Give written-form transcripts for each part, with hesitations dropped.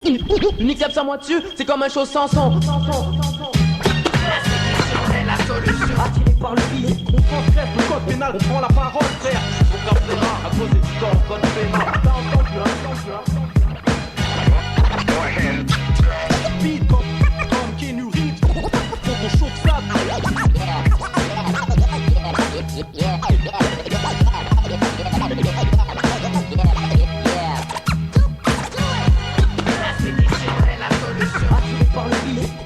Unique sans moi dessus, c'est comme un chose sans son. La solution. Attiré par le vice, on transgresse le code pénal, on prend la parole, frère. Mon corps paiera à cause du temps, code paiement. T'as entendu, Speed comme Keanu Reeves, faut qu'on chauffe ça.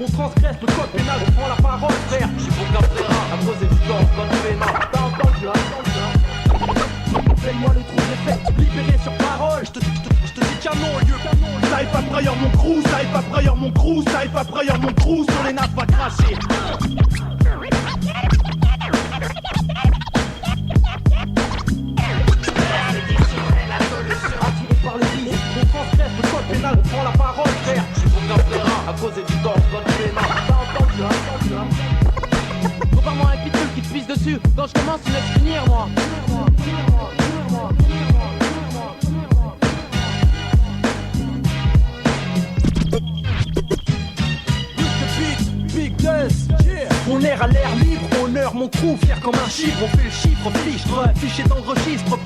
On transgresse le code pénal, on prend la parole, frère. Mon corps paiera à cause du temps, code paiement. T'as entendu, fais-moi le trou, j'ai fait libérer sur parole. Je te dis qu'un non-lieu. Ça est pas brailleur mon crew, ça est pas brailleur mon crew, ça est pas brailleur mon crew, sur les nappes va cracher. Attiré par le vice, on transgresse le code pénal, on prend la parole, frère. Mon corps paiera à cause du temps, code paiement. T'as entendu, Compare-moi un pitbull qui te pisse dessus. Quand je commence, tu laisses finir, moi. Big Dust, on est à l'air libre, honneur mon crew, fier comme un chiffre, on fait le chiffre, fichtre, fiché dans le registre,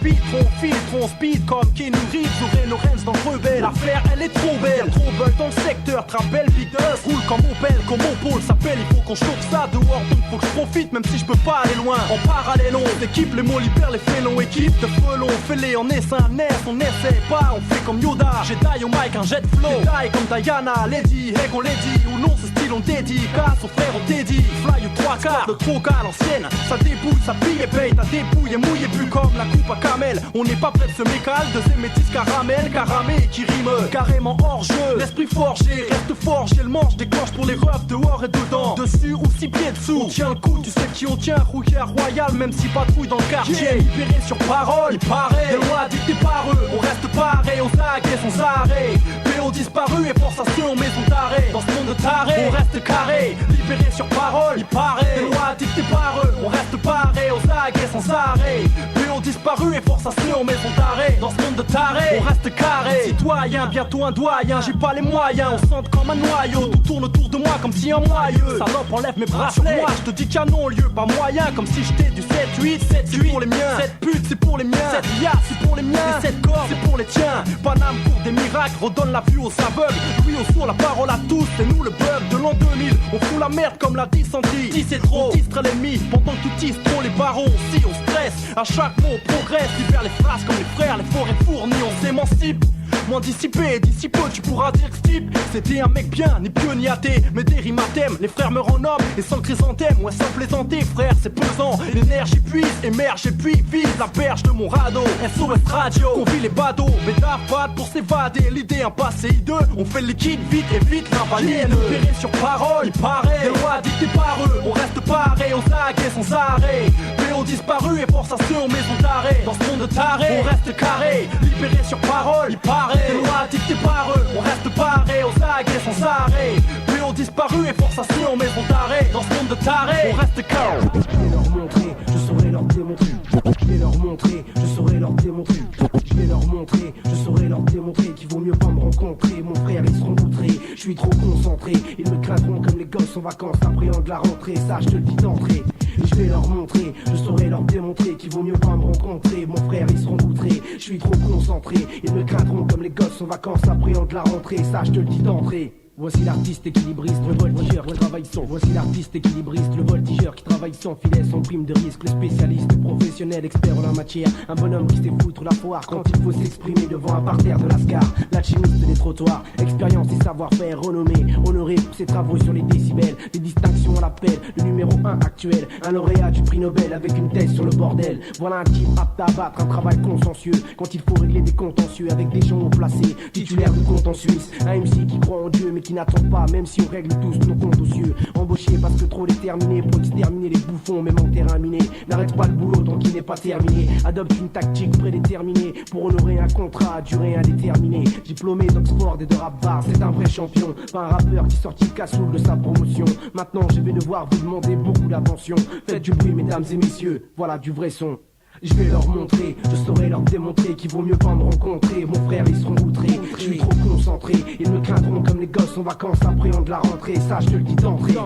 filtre, on speed comme Keanu Reeves, ou Lorenz dans le rebelle, l'affaire elle est trop belle dans le secteur, trappelle, Big Dust, roule comme Opel, comme Opol s'appelle, il faut qu'on chauffe ça dehors, donc faut que je profite, même si je peux pas aller loin, en parallèle on équipe, les mots libèrent les félons, équipe de frelons, fais-les, on essaie un air, on essaie pas, on fait comme Yoda, Jedi au mic, un jet flow, Jedi comme Diana, Lady, hey qu'on Lady, ou non ce style on dédie, casse au frère on dédie, fly ou 3 quarts, de croca à l'ancienne, ça débouille, ça pille et paye, ta dépouille est mouillée plus comme la coupe à camel, on n'est pas près de se mécal, deuxième métis caramel, caramé qui rime carrément hors jeu, l'esprit forgé, reste forgé, le manche déclenche pour les refs dehors et dedans, dessus ou 6 pieds dessous, on tient le coup, tu sais qui on tient, rouillard royal, même si patrouille dans le quartier, libéré sur parole, il paraît, les lois dictées par eux, on reste paré, aux aguets sans arrêt, PO disparu et force à ceux en maison d'arrêt, dans ce monde de taré, on reste carré, libéré sur parole, il paraît, les lois dictées par eux, on reste paré, aux aguets sans arrêt, PO disparu et force à ceux en maison d'arrêt, dans ce monde de taré, on reste carré, citoyen, bientôt un doyen, j'ai pas les moyens, on sente comme un noyau, tout tourne autour de moi comme si un moyeu, salope enlève mes bras sur moi, je te dis qu'il y a non-lieu, pas moyen, comme si j'étais du 7-8, 7 c'est pour les miens, 7 putes c'est pour les miens, 7 liasses c'est pour les miens, et 7 corps c'est pour les tiens, Paname pour des miracles, redonne la vue aux aveugles, lui au sourd la parole à tous, c'est nous le bug de l'an 2000, on fout la merde comme la dysenterie, si c'est trop, distre l'ennemi, pendant que tu tisses trop les barons, si on stresse, à chaque mot on progresse, libère les phrases comme les frères, les forêts fournies, on s'émancipe. Moins dissipé, d'ici peu tu pourras dire que ce type c'était un mec bien, ni pieux ni athée, mais des rimes à thème, les frères me renomment et sans chrysanthème, ouais sans plaisanter frère c'est pesant, l'énergie puise, émerge et puis vise la perche de mon radeau, SOS radio, on vit les badauds, mais t'as pas pour s'évader, l'idée un passé hideux, on fait le liquide vite et vite, ravalier, libéré sur parole, il paraît, des lois dictées par eux, on reste paré, aux aguets sans arrêt, PO disparu et force à ceux en maison d'arrêt, dans ce monde de taré, on reste carré, libéré sur parole, il paraît, des lois dictées par eux, on reste paré, aux aguets sans arrêt, PO disparu et force à ceux en maison d'arrêt, dans ce monde de taré, on reste carré. Je vais leur montrer, je saurai leur démontrer. Je vais leur montrer, je saurai leur démontrer. Je vais leur montrer, je saurai leur démontrer qu'il vaut mieux pas me rencontrer. Mon frère, ils seront outrés, je suis trop concentré. Ils me craindront comme les gosses en vacances appréhendent la rentrée. Ça, je te le dis d'entrée. Je vais leur montrer, je saurai leur démontrer qu'il vaut mieux pas me rencontrer. Mon frère, ils seront outrés, je suis trop concentré. Ils me craindront comme les gosses en vacances appréhendent la rentrée. Ça, je te le dis d'entrée. Voici l'artiste équilibriste, le voltigeur qui travaille sans. Voici l'artiste équilibriste, le voltigeur qui travaille sans filet, sans prime de risque. Le spécialiste, le professionnel, expert en la matière. Un bonhomme qui sait foutre la foire quand il faut s'exprimer devant un parterre de Lascar. L'alchimiste des trottoirs, expérience et savoir-faire renommé, honoré pour ses travaux sur les décibels. Des distinctions à l'appel, le numéro 1 actuel. Un lauréat du prix Nobel avec une thèse sur le bordel. Voilà un type apte à battre, un travail consensueux. Quand il faut régler des contentieux avec des gens haut placés. Titulaire du compte en Suisse, un MC qui croit en Dieu mais qui n'attend pas, même si on règle tous nos comptes aux cieux. Embauché parce que trop déterminé pour exterminer les bouffons, même en terrain miné. N'arrête pas le boulot tant qu'il n'est pas terminé. Adopte une tactique prédéterminée pour honorer un contrat à durée indéterminée. Diplômé d'Oxford et de Harvard, c'est un vrai champion. Pas un rappeur qui sortit cassoule de sa promotion. Maintenant je vais devoir vous demander beaucoup d'attention. Faites du bruit mesdames et messieurs, voilà du vrai son. Je vais leur montrer, je saurai leur démontrer qu'il vaut mieux pas me rencontrer. Mon frère, ils seront outrés, je suis trop concentré. Ils me craindront comme les gosses en vacances après on de la rentrée. Ça, je te le dis d'entrée.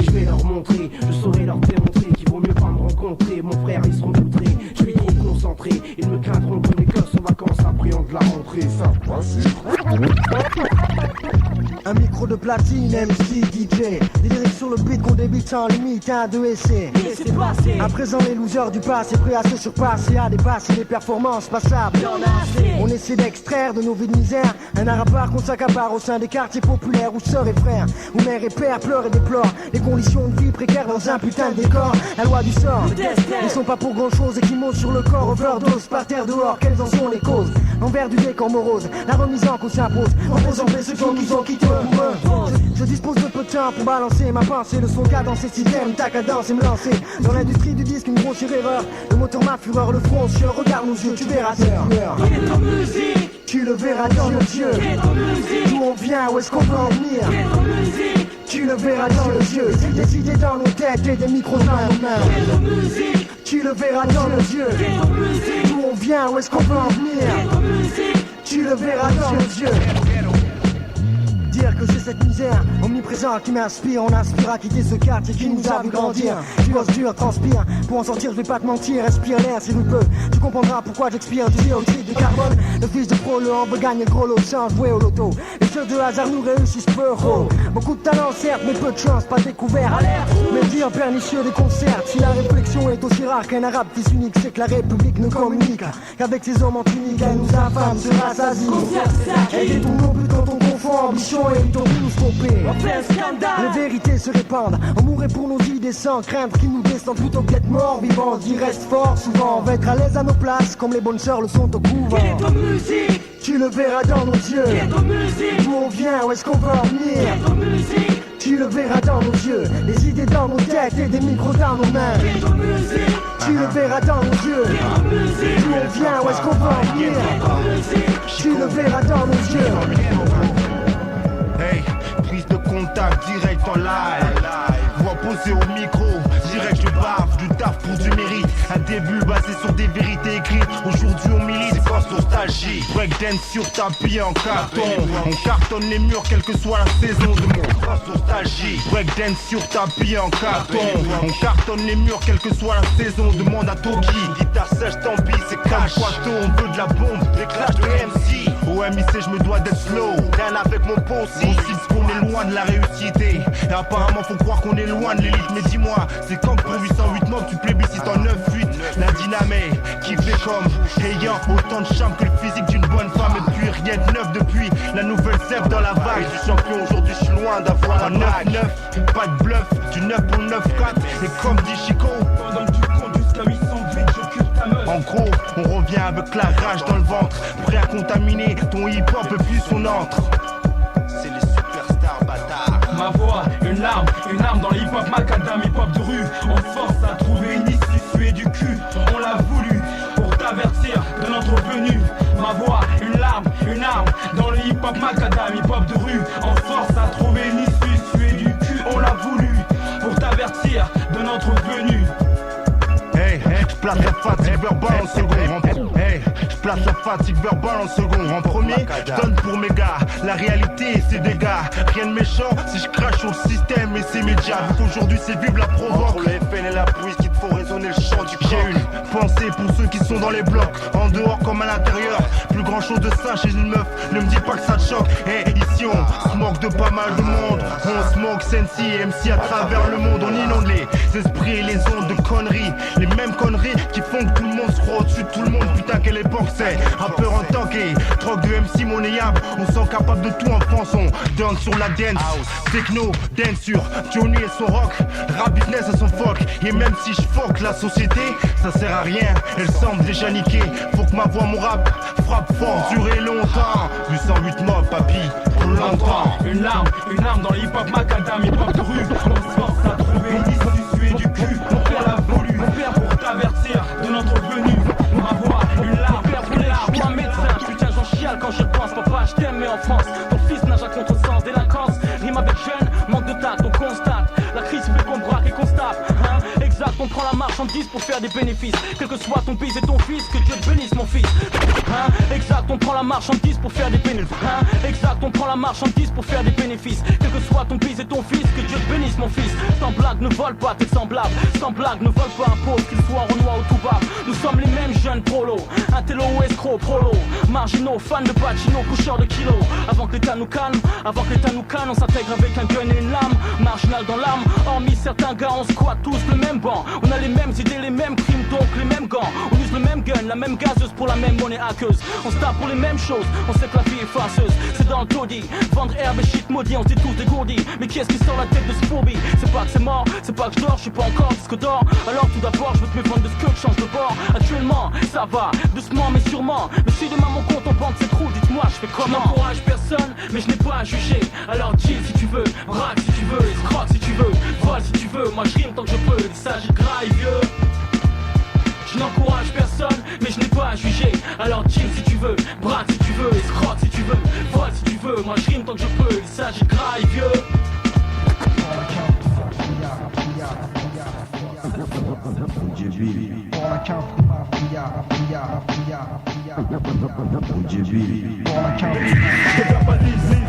Je vais leur montrer, je saurai leur démontrer qu'il vaut mieux pas me rencontrer. Mon frère, ils seront outrés, je suis trop concentré. Ils me craindront comme les gosses en vacances après on de la rentrée. Ça, un micro de platine, MC, DJ. Des lyrics sur le beat qu'on débite sans limite, un, deux essais. À présent les losers du passé, prêts à se surpasser, à dépasser les performances passables. On essaie d'extraire de nos vies de misère un art à part qu'on s'accapare au sein des quartiers populaires où sœurs et frères, où mères et pères pleurent et déplorent les conditions de vie précaires dans un putain de décor. La loi du sort, ils sont pas pour grand chose et qui montent sur le corps, overdose par terre dehors, quelles en sont les causes? L'envers du décor morose, la remise en cause s'impose, en faisant paix ceux qui nous ont quittés pour eux. Je dispose de peu de temps pour balancer ma pensée, le son cadencé, système, ta cadence et me lancer. Dans l'industrie du disque, une grossière erreur. Le moteur, ma fureur, le front, je regarde nos yeux, tu verras cette lueur. Tu le verras dans nos yeux. D'où on vient, où est-ce qu'on peut en venir? Tu le verras dans nos yeux. Des idées dans nos têtes et des micros dans nos mains. Tu le verras dans nos yeux. D'où on vient, où est-ce qu'on peut en venir? Tu le verras dans nos yeux. Dire que c'est cette misère omniprésente qui m'inspire. On aspire à quitter ce quartier qui nous a vu grandir. Je bosse dur, transpire. Pour en sortir, je vais pas te mentir. Respire l'air si tu peux. Tu comprendras pourquoi j'expire du dioxyde de carbone. Le fils de pro, le on veut gagner gros lot sans jouer au loto. Les jeux de hasard nous réussissent peu. Beaucoup de talent, certes, mais peu de chance, pas découvert. Mais dire pernicieux des concerts. Si la réflexion est aussi rare qu'un arabe fils unique, c'est que la République ne communique qu'avec ses hommes en tunique. Elle nous affame, se rassasie. Elle détourne nos buts quand on confond ambition et utopie nous stopper. On fait un scandale. Les vérités se répandent. On mourrait pour nos idées sans craindre qu'ils nous descendent plutôt que d'être morts vivants. Ils restent forts souvent. On va être à l'aise à nos places comme les bonnes sœurs le sont au couvent. Quelle est ton musique? Tu le verras dans nos yeux. Quelle est ton musique? D'où on vient, où est-ce qu'on va en venir? Quelle est ton musique? Tu le verras dans nos yeux. Les idées dans nos têtes et des micros dans nos mains. Quelle est ton musique? Tu le verras dans nos yeux. Quelle est ton musique? D'où on vient, où est-ce qu'on va en venir? Quelle est ton musique? Tu le verras dans nos yeux. Hey, prise de contact direct en live. Voix posée au micro, direct je baffe, du taf pour du mérite. Un début basé sur des vérités écrites. Aujourd'hui on milite, séquence nostalgie. Breakdance sur tapis en carton. On cartonne les murs quelle que soit la saison de mon séquence nostalgie. Breakdance sur tapis en carton. On cartonne les murs quelle que soit la saison. Demande à Toki. Guitare sèche, tant pis, c'est cash. Quato, on veut de la bombe, l'éclash de MC. Au MIC je me dois d'être slow. Rien avec mon poncy. Qu'on est loin de la réussite. Et apparemment faut croire qu'on est loin de l'élite. Mais dis-moi, c'est quand pour 808 mobs tu plébiscites en 9-8. La dynamée qui fait comme ayant autant de charme que le physique d'une bonne femme. Et puis rien de neuf depuis la nouvelle zèbre dans la vague. Je suis champion aujourd'hui, je suis loin d'avoir un 9-9. Pas de bluff, du 9 pour 9-4. Et comme dit Chico, pendant que tu comptes jusqu'à 808, j'occupe ta meuf. En gros, on revient avec la rage dans le ventre. Prêt à contaminer ton hip-hop et puis son entre. C'est les superstars bâtards. Ma voix, une arme dans le hip-hop macadam, hip-hop de rue. On force à trouver une issue, suer du cul. On l'a voulu pour t'avertir de notre venue. Ma voix, une arme dans le hip-hop macadam, hip-hop de rue. On force à trouver une issue, suer du cul. On l'a voulu pour t'avertir de notre venue. Hey, je place la fatigue verbale en second. Hey, je place la fatigue verbale en second. En premier, je donne pour mes gars la réalité et ses dégâts. Rien de méchant si je crache sur le système et ses médias. Aujourd'hui c'est vive la provoque. Entre le FN et la police qu'il faut résonner le chant du J'ai une pensée pour ceux qui sont dans les blocs. En dehors comme à l'intérieur. Plus grand chose de ça chez une meuf. Ne me dis pas que ça te choque. Hey, ici on se moque de pas mal de monde. On se moque Sensi et MC à travers le monde. On inonde les esprits et les ondes de conneries. Les mêmes conneries qui font que tout le monde se croit au-dessus de tout le monde. Putain quelle époque c'est. Rappeur en tanké, drogue de MC monnayable. On sent capable de tout en France. On danse sur la dance, techno, dance sur Johnny et son rock. Rap business à son fuck. Et même si je fuck la société, ça sert à rien. Elle semble déjà niquée. Faut que ma voix, mon rap frappe fort, durer longtemps. 808 mobs, papy, pour longtemps. Une arme dans le hip-hop macadam, hip-hop de rue. On se force à trouver une issue, suer du cul. On l'a voulu pour t'avertir de notre venue. Ma voix, une larme, moi médecin. Putain j'en chiale quand je pense. Papa je t'aime mais en France ton fils nage à contre-sens. Délinquance, rime avec jeune, manque de tact. On constate, la crise fait qu'on braque et qu'on se tape, hein. Exact, on prend la marche en marchandise pour faire des bénéfices. Quel que soit ton pays et ton fils, que Dieu te bénisse mon fils. Hein, exact, on prend la marchandise pour faire des bénéfices. Hein, exact, on prend la marchandise pour faire des bénéfices. Quel que soit ton pays et ton fils, que Dieu te bénisse mon fils. Sans blague, ne vole pas tes semblables. Sans blague, ne vole pas un pauvre, qu'il soit Renoir ou Toubab. Nous sommes les mêmes jeunes prolos, intello ou escrocs, prolo, marginaux, fans de Pacino, coucheurs de kilos. Avant que l'état nous calme, on s'intègre avec un gun et une lame. Marginal dans l'âme, hormis certains gars, on squatte tous le même banc. On a les mêmes idées, les mêmes crimes, donc les mêmes gants. On use le même gun, la même gazeuse pour la même monnaie aqueuse. On se tape pour les mêmes choses, on sait que la vie est farceuse. C'est dans le taudis, vendre herbe et shit maudit, on se dit tous dégourdis. Mais qui est-ce qui sort la tête de ce fourbi? C'est pas que c'est mort, c'est pas que je dors, je suis pas encore disque d'or. Alors tout d'abord, je veux te méprendre de ce que je change de bord. Actuellement, ça va, doucement mais sûrement. Mais si demain mon compte en banque s'écroule, dites-moi je fais comment? Je n'encourage personne, mais je n'ai pas à juger. Alors chill si tu veux, braque si tu veux, escroque si tu veux, vole si tu veux. Moi je rime tant que je peux, il s'agit de graille vieux. Je n'encourage personne, mais je n'ai pas à juger. Alors chill si tu veux, braque si tu veux, escroque si tu veux, vole si tu veux. Moi je rime tant que je peux, il s'agit de graille vieux.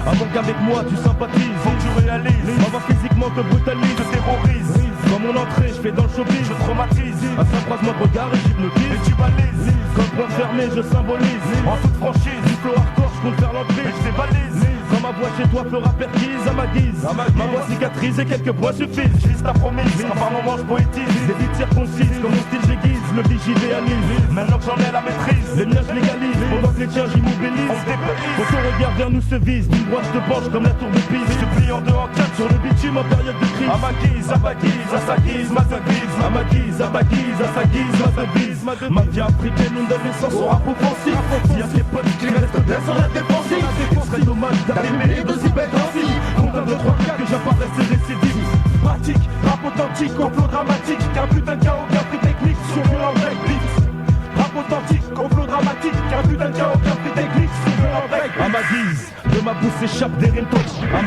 Avant qu'avec moi tu sympathises, faut que tu réalises. Avant physiquement te brutalise, je terrorise. Dans mon entrée, je fais dans le showbiz, je traumatise. Un seul croisement de regard et j'hypnotise. Et tu balises, comme point fermé, je symbolise. En toute franchise, du flow hardcore, je compte faire l'entrée. Et je dévalise. Quand ma voix chez toi fera perquise à ma guise. Ma voix cicatrise et quelques points suffisent. Je vise ta promise, quand par moments je poétise. Des vides circoncises, comme mon style j'aiguise. Le vie j'idéalise, maintenant que j'en ai la maîtrise. Les miens je légalise, pendant que les tiens j'immobilise. On se dépêche, quand ton regard vers nous se vise. D'une droite de penche comme la tour de Pise. Je te plie en deux en quatre sur le bitume en période de crise. À ma guise, à ma guise, à sa guise, ma guise. À ma guise, à ma guise, à sa guise, ma devise. Ma vie africaine, une donne naissance au rap offensif. Si y'a tes potes qui restent bien sur la défensive, il serait dommage d'arriver de si bête ainsi. Compte de 3 cas que j'apparaisse et récidive. Pratique, rap authentique, complot dramatique. Qu'un putain de chaos, qu'un prix technique, sur violent breakbeat. Rap authentique, complot dramatique. Qu'un putain de chaos, qu'un prix technique, sur violent breakbeat. À ma guise, de ma bouche s'échappe des rimes toxiques. À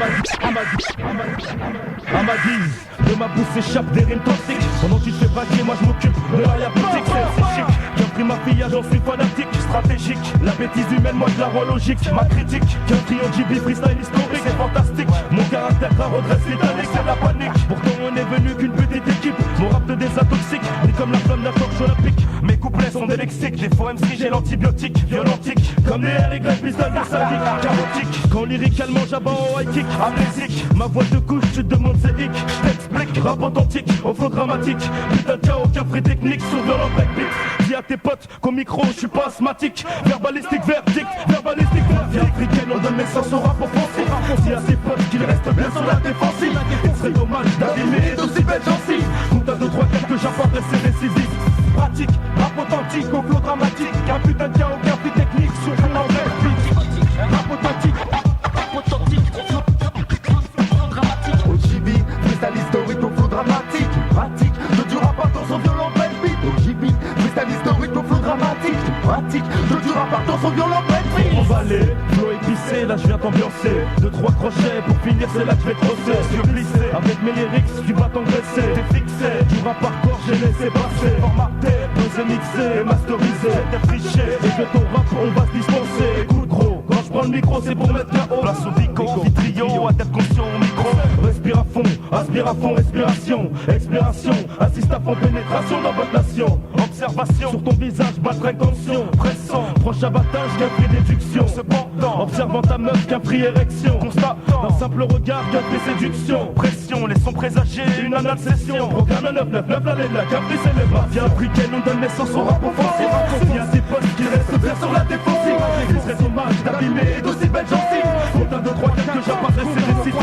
ma guise, de ma bouche s'échappe des rimes toxiques. Pendant que tu te fais braquer, moi je m'occupe de l'arrière boutique. C'est chic, qu'un pris ma fille, j'en suis fanatique. Stratégique, la bêtise humaine, moi je la rends logique. Ma critique, qu'un trio GB freestyle historique, c'est fantastique. Mon caractère rare redresse l'italique, c'est la panique. Pourtant on est venu qu'une petite équipe. Mon rap te désintoxique, ni comme la flamme d'un torche olympique. Mes couplets sont des lexiques, les faux MC j'ai l'antibiotique. Violentique, comme les R et pistoles de sadique. Chaotique, quand lyricalement j'abats en high kick. Amnésique, ma voix te couche, tu te demandes c'est hic. Je t'explique, rap authentique, au flow dramatique. Putain de chaos, qu'un free technique, sur violent breakbeat. Dis à tes potes qu'au micro je suis pas asthmatique. Verbalistique, verdict, verbalistique, vie africaine, on donne naissance au rap offensif. Dis à tes potes qu'il reste bien sur la défensive. Il serait dommage d'abîmer d'aussi belles gencives. Compte à 2, 3, 4 que j'apparais, c'est décisif. Pratique, rap authentique, au flow dramatique. Qu'un putain de chaos, qu'un free technique, sur violent breakbeat. Rap authentique, dramatique. OGB, freestyle historique au flow dramatique. Pratique, je du rap dans son violent breakbeat. OGB, freestyle historique au flow dramatique. Pratique, je du rap dans son violent breakbeat. Emballé, flow épicé, là je viens t'ambiancer. 2, 3 crochets pour finir, c'est là que je vais crosser. Je glisser, avec mes lyrics, tu vas t'engraisser. T'es fixé, du rap hardcore, j'ai laissé passer. Formaté, posé, mixé, masterisé. T'es friché, et que ton rap, on va se dispenser. Écoute gros, quand je prends le micro, c'est pour mettre KO. Place au bico, vitrion, à tête conscient au micro. Respire à fond, aspire à fond, respiration. Expiration, assiste à fond, pénétration dans votre nation. Observation, sur ton visage, basse fréquention. Pressant, proche abattage, qu'un prix d'éduction. Cependant, observant ta meuf, qu'un prix érection. Constat, d'un simple regard, qu'un prix séduction. Pression, les sons présagés, une anale session. Programme 999, la laine, la qu'un prix c'est le bras. Viens africaine, on donne naissance au rap offensif. Viens tes potes qui restent bien sur la défensive. Il serait dommage d'abîmer d'aussi belles gencives. Compte 1, 2, 3, 4 que j'apparais, c'est décisif.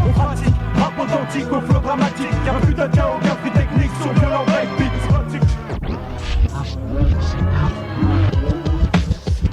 On pratique, rap authentique au flow dramatique. Qu'un putain de chaos, qu'un prix technique sur violent breakbeat.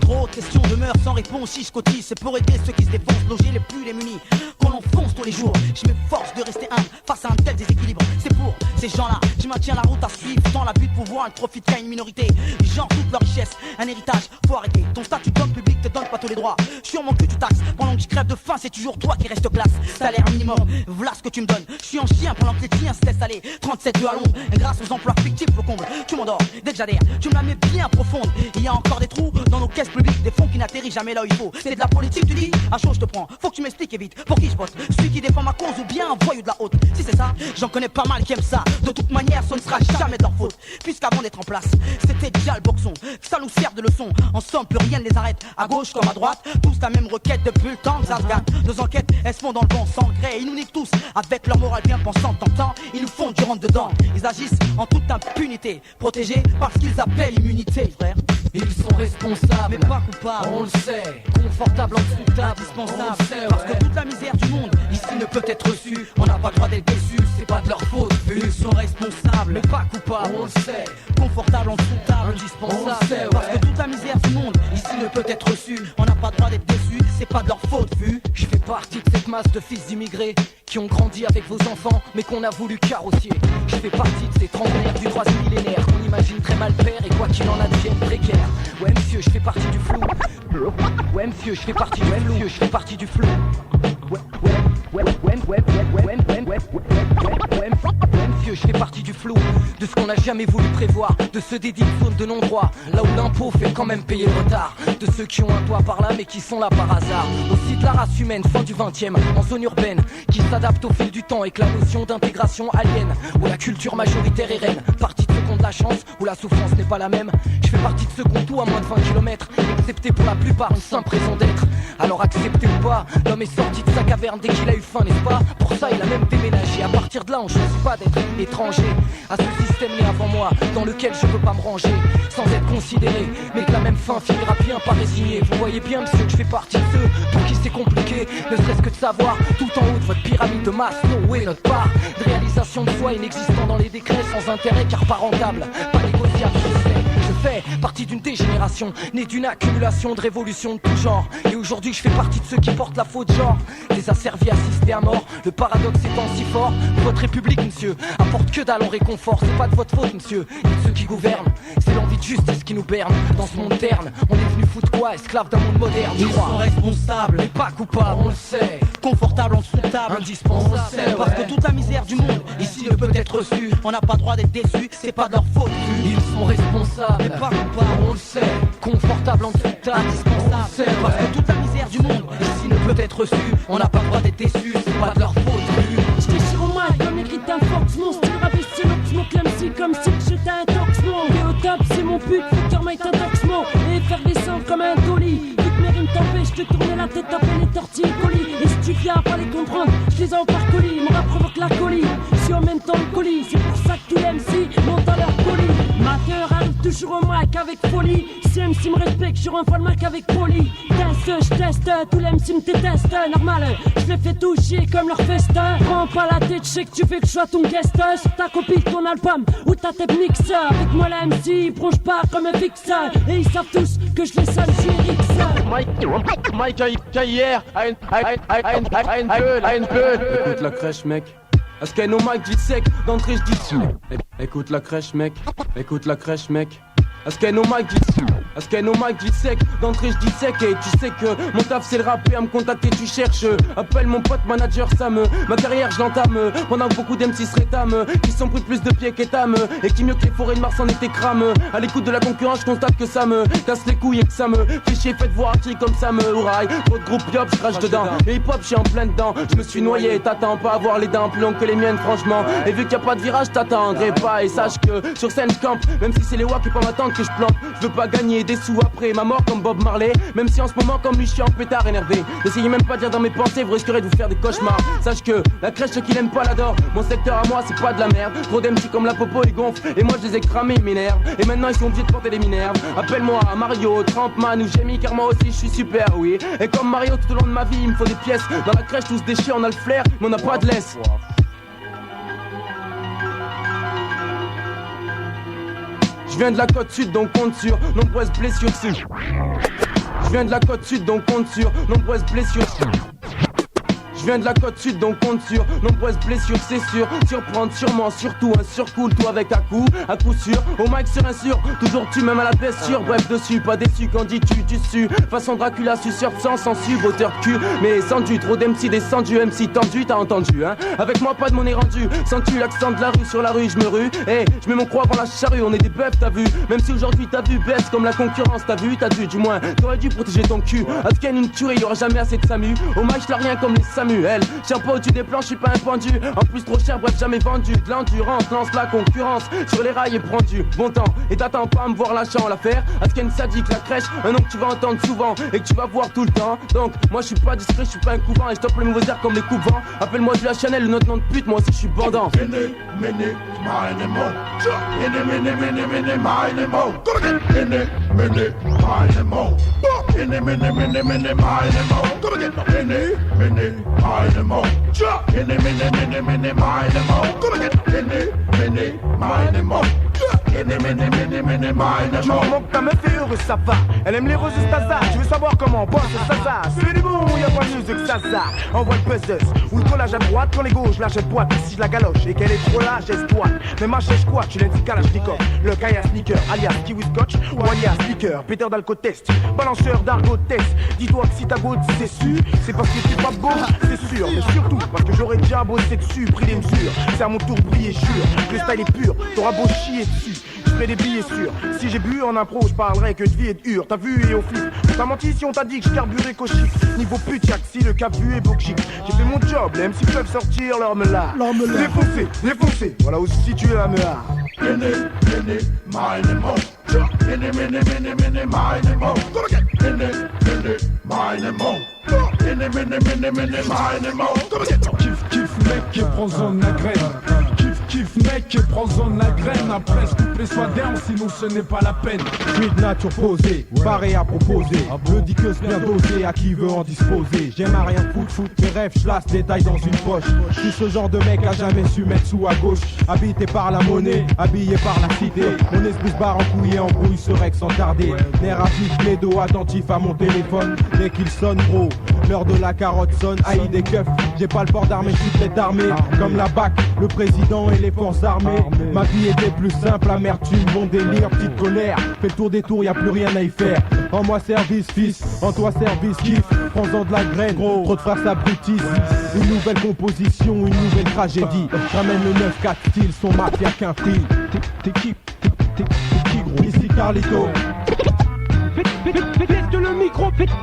Trop de questions demeurent sans réponse. Si je cotise, c'est pour aider ceux qui se défoncent, loger les plus démunis. Qu'on enfonce tous les jours, je m'efforce de rester humble face à un tel déséquilibre. C'est pour ces gens-là. Je maintiens la route à suivre dans la but de pouvoir, ne profite qu'à une minorité. Genre toute leur richesse, un héritage, faut arrêter. Ton statut d'homme public te donne pas tous les droits. Sur mon cul tu taxes, pendant que je crève de faim, c'est toujours toi qui reste classe. Salaire minimum, voilà ce que tu me donnes. Je suis en chien pendant que les tiens se laissent aller. 37 à l'ombre, grâce aux emplois fictifs au comble. Tu m'endors, dès que j'adhère, tu me la mets bien profonde. Il y a encore des trous dans nos caisses publiques, des fonds qui n'atterrissent jamais là où il faut. C'est de la politique, tu dis? À chaud je te prends, faut que tu m'expliques et vite. Pour qui je bosse? Celui qui défend ma cause ou bien un voyou de la haute? Si c'est ça, j'en connais pas mal qui aiment ça. De toute manière, ce ne sera jamais de leur faute. Puisqu'avant d'être en place, c'était déjà le boxon. Ça nous sert de leçon. En somme, plus rien ne les arrête. À gauche comme à droite, tous la même requête depuis le temps que ça se gagne. Nos enquêtes, elles se font dans le bon sans gré. Ils nous niquent tous avec leur morale bien pensante. T'entends, ils nous font du rentre dedans. Ils agissent en toute impunité, protégés par ce qu'ils appellent immunité, frère. Ils sont responsables, mais pas coupables, on le sait. Confortables en dessous de table, indispensable, on le sait, parce que toute la misère du monde ici ne peut être reçue. On n'a pas le droit d'être déçu, c'est pas de leur faute. Ils sont responsables, mais pas coupables, on le sait. Confortables en dessous de table, indispensable, on le sait, parce que toute la misère du monde ici ne peut être reçue. On n'a pas le droit d'être déçu, c'est pas de leur faute, vu. Je fais partie de cette masse de fils d'immigrés qui ont grandi avec vos enfants, mais qu'on a voulu carrossier. Je fais partie de ces trentenaires du 3e millénaire qu'on imagine très mal père et quoi qu'il en advienne précaire. Ouais monsieur, je fais partie du flou. Ouais monsieur, je fais partie du flou. Je fais partie du flou. Monsieur, je fais partie du flou, de ce qu'on n'a jamais voulu prévoir, de ceux dédits de zone de non-droit, là où l'impôt fait quand même payer le retard, de ceux qui ont un toit par là mais qui sont là par hasard. Aussi de la race humaine, fin du 20e, en zone urbaine, qui s'adapte au fil du temps et que la notion d'intégration aliène, où la culture majoritaire est reine, partie de ceux qui ont de la chance, où la souffrance n'est pas la même. Je fais partie de ceux qui ont tout à moins de 20 km, excepté pour la plupart une simple raison d'être. Alors accepté ou pas, l'homme est sorti de sa caverne dès qu'il a eu faim, n'est-ce pas? Pour ça il a même déménagé. À partir de là on choisit pas d'être étranger à ce système né avant moi, dans lequel je peux pas me ranger sans être considéré, mais que la même fin finira bien par résigner. Vous voyez bien monsieur que je fais partie de ceux pour qui c'est compliqué, ne serait-ce que de savoir tout en haut de votre pyramide de masse, où est notre part de réalisation de soi inexistant dans les décrets, sans intérêt car pas rentable, pas négociable. Je fais partie d'une dégénération, née d'une accumulation de révolutions de tout genre. Et aujourd'hui je fais partie de ceux qui portent la faute genre des asservis assistés à mort. Le paradoxe étant si fort, votre république monsieur apporte que dalle en réconfort. C'est pas de votre faute monsieur, ni de ceux qui gouvernent. C'est l'envie de justice qui nous berne. Dans ce monde terne, on est venu foutre quoi? Esclaves d'un monde moderne, je crois. Ils sont responsables, mais pas coupables, on le sait. Confortables en dessous de table, indispensable, parce que toute la misère du monde ici ne peut être reçue. On n'a pas le droit d'être déçu, c'est pas de leur faute. Ils sont responsables, mais pas coupables, on le sait. Confortables en dessous de table, indispensable, parce que toute la misère du monde ici ne peut être reçue. On n'a pas le droit d'être déçu, c'est pas de leur faute. J'étais sur au mic comme écrit un Fox, mon style rabaissé, l'autre smoke l'MC comme si j'étais un toxmo. Et au top c'est mon pute, faut que mate un toxmo. Et faire descendre comme un dolly. Toutes mes rimes t'empêchent de tourner la tête, taper les tortilles colis. Et si tu viens pas les comprendre, je les envoie par colis. Mon rap provoque la colis, je suis en même temps le colis. C'est pour ça que tous les MC montent dans leur colis. Ma cœur arrive toujours au mic avec folie. Si MC me respecte, je renvoie le mic avec poli. Teste, je teste, tous les MC me détestent. Normal, je les fais tout chier comme leur festin. Prends pas la tête, je sais que tu fais que je sois ton guest. Sur ta copie, ton album ou ta tête mixeur. Avec moi la MC, ils bronchent pas comme un fixeur. Et ils savent tous que je les sonne, je suis Ericsson. Mike hier, ein peu. Écoute la crèche mec. Est-ce qu'elle nos Mike vite sec, d'entrée je dis dessus. Écoute la crèche mec, écoute la crèche mec. Est-ce qu'elle nos Mike vite sec, d'entrée je dis sec. Et tu sais que mon taf c'est le rap et à me contacter tu cherches. Appelle mon pote manager Sam, ma carrière je l'entame. Pendant que beaucoup d'MC se rétament, qui sont pris plus de pieds qu'étame. Et qui mieux que les forêts de Mars en été crame. À l'écoute de la concurrence je constate que ça me casse les couilles et que ça me fait chier. Faites voir un truc comme ça me ouraille. Votre groupe yop je crache dedans. Et hip hop je suis en plein dedans. Je me suis noyé et t'attends pas à avoir les dents plus longues que les miennes franchement. Et vu qu'il y a pas de virage t'attendrai pas. Et sache que sur scène je campe, même si c'est les WAP qui pas m'attendre que je plante. Je veux pas gagner des sous après ma mort comme Bob Marley. Même si en ce moment comme lui je suis en pétard énervé. N'essayez même pas de dire dans mes pensées, vous risquerez de vous faire des cauchemars. Sache que la crèche ceux qui l'aiment pas l'adore. Mon secteur à moi c'est pas de la merde. Trop d'MC comme la popo ils gonflent. Et moi je les ai cramés mes nerfs. Et maintenant ils sont obligés de porter des minerves. Appelle-moi Mario, Trampman ou Jamie car moi aussi je suis super oui. Et comme Mario tout au long de ma vie il me faut des pièces. Dans la crèche tous des chiens on a le flair mais on a pas de laisse. Je viens de la côte sud donc compte sur nombreuses blessures. Je viens de la côte sud donc compte sur nombreuses blessures. Je viens de la côte sud donc compte sur nombreuses blessures c'est sûr. Surprendre sûrement surtout un surcool tout avec à coup sûr. Au mic sur un sur, toujours tu même à la blessure. Bref dessus, pas déçu quand dis tu su. Façon Dracula suceur sans sensu, voteur cul. Mais sans du trop d'MC descendu, MC tendu, t'as entendu hein. Avec moi pas de monnaie rendue, sens-tu l'accent de la rue sur la rue, je me rue. Eh, je mets mon croix avant la charrue, on est des bœufs t'as vu. Même si aujourd'hui t'as vu baisse comme la concurrence, t'as vu, t'as dû du moins. T'aurais dû protéger ton cul. À ce qu'il y a une tuerie, y'aura jamais assez de Samu. Au mic j'l'ai rien comme les Samuel. J'suis pas au-dessus des planches, j'suis pas un pendu. En plus trop cher, bref jamais vendu. De l'endurance, lance la concurrence. Sur les rails et prends du bon temps. Et t'attends pas à me voir lâchant l'affaire. À ce qu'il y a une sadique, la crèche. Un nom que tu vas entendre souvent et que tu vas voir tout le temps. Donc moi j'suis pas discret, j'suis pas un couvent. Et j'toppe les nouveaux airs comme les coups-vents. Appelle-moi du la Chanel, notre nom de pute, moi aussi j'suis bandant. Tu remontes ta meuf est heureuse, ça va. Elle aime les roses Staza. Tu veux savoir comment on pense ça. C'est du bon, y'a pas mieux que ça. Envoie le buzzeuse ou le collage à droite quand les gauches la jette boîte. Si je la galoche et qu'elle est trop là, j'espoir. Mais ma chèche quoi, tu l'indiques à la schnicker. Le Kaya sneaker, alias kiwi scotch ou alias sneaker. Peter d'alcotest, balanceur d'argot test. Dis-toi que si ta goutte c'est su, c'est parce que t'es pas beau, c'est sûr. Mais surtout parce que j'aurais déjà bossé dessus, pris des mesures. C'est à mon tour briller, jure. Le style est pur, t'auras beau chier dessus. Je fais des billets sûrs. Si j'ai bu en impro, je parlerai que de vie et de hure. T'as vu et au flip. T'as menti si on t'a dit que je carburais qu'au chic. Niveau putiac, si le cap vu est beau chic. J'ai fait mon job, les MC peuvent sortir leur meula. Défoncé, voilà où se situe la meula. Kiff mec, prends-en de la graine. Kiff mec, prends-en de la graine. Après ce couplet soit d'herbe, sinon ce n'est pas la peine. Je suis de nature posée, paré à proposer. Je dis que c'est bien dosé, à qui veut en disposer. J'aime à rien foutre, mes rêves, j'lasse détail dans une poche. Je suis ce genre de mec à jamais su mettre sous à gauche. Habité par la monnaie, habillé par la cité. Mon esprit se barre en couille et en brouille, ce rec sans tarder. Nerf affif, les dos attentifs à mon téléphone. Dès qu'il sonne gros, l'heure de la carotte sonne. Haï des keufs, j'ai pas le port d'armée, je suis très armé. Comme la BAC, le président et les forces armées. Ma vie était plus simple, amertume, bon délire, petite colère. Fais le tour des tours, y a plus rien à y faire. En moi service fils, en toi service kiff. Prends-en de la graine, trop de frères s'abrutissent. Une nouvelle composition, une nouvelle tragédie. Ramène le 9-4 style, son mafia qu'un free. T'es qui gros? Ici Carlito.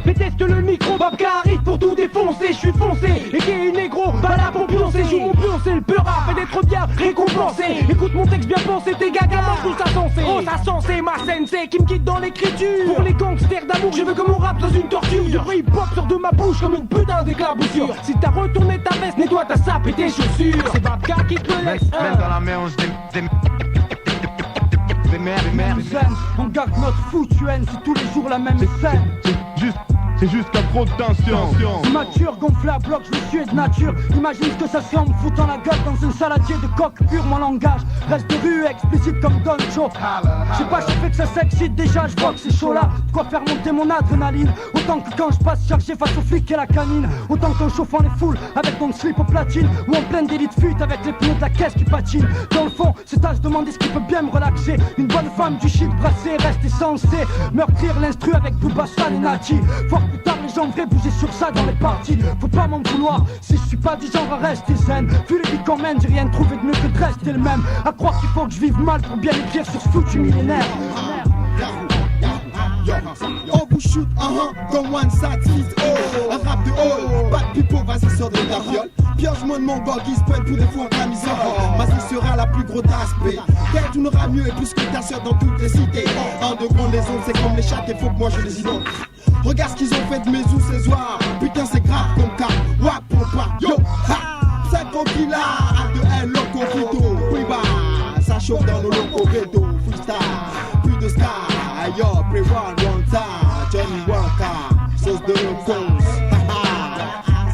Péteste le micro, Babka arrive pour tout défoncer, je suis foncé, et qui est négro, pas là pour pioncer, joue mon pioncer, le peur rap et d'être bien récompensé. Écoute mon texte bien pensé, t'es gaga, mange tout ça sensé. Oh ça sensé, ma sensei qui me quitte dans l'écriture. Pour les gangsters d'amour, je veux que mon rap dans une torture. Du hip-hop sort de ma bouche comme une putain d'éclaboussure. Si t'as retourné ta veste, nettoie ta sape et tes chaussures. C'est Babka qui te laisse. Même dans la mélange des merde. On garde notre foutue haine, c'est tous les jours la même scène. C'est juste qu'à trop de tension. Mature, gonflé à bloc, je me suis de nature. Imagine ce que ça fait en me foutant la gueule dans un saladier de coq pur. Mon langage reste de rue, explicite comme Don Cho. Je sais pas, je fais que ça s'excite déjà, je vois que c'est chaud là. De quoi faire monter mon adrénaline. Autant que quand je passe chargé face aux flics et la canine. Autant qu'en chauffant les foules avec mon slip au platine. Ou en pleine délit de fuite avec les pneus de la caisse qui patinent. Dans le fond, c'est à se demander ce qui peut bien me relaxer. Une bonne femme du shit brassée, rester censé meurtrir l'instru avec Booba Stan et Nati. Plus tard les gens vrais bouger sur ça dans les parties. Faut pas m'en vouloir si je suis pas du genre à rester zen. Vu les vies qu'on mène, j'ai rien trouvé de mieux que de rester le même. À croire qu'il faut que je vive mal pour bien écrire sur ce foutu millénaire. On vous shoot, comme one side is all. Un rap de all, bad people, vas-y sors de ta viole. Pioche-moi de mon bug, il se pointe pour des fois en camisole. Ma vie sera la plus grosse d'aspect. Peut-être tu n'auras mieux et plus que ta soeur dans toutes les cités. Underground, les ondes, c'est comme les chats, et faut que moi je les identifie. Regarde ce qu'ils ont fait de mes ou ces soirs. Putain c'est grave comme car wap pompa yo ha 50 kilas de L loco vito. Oui bah ça chauffe dans nos locaux veto. Freestyle, plus de star. Yo, play one time. Johnny Walker, sauce de locaux.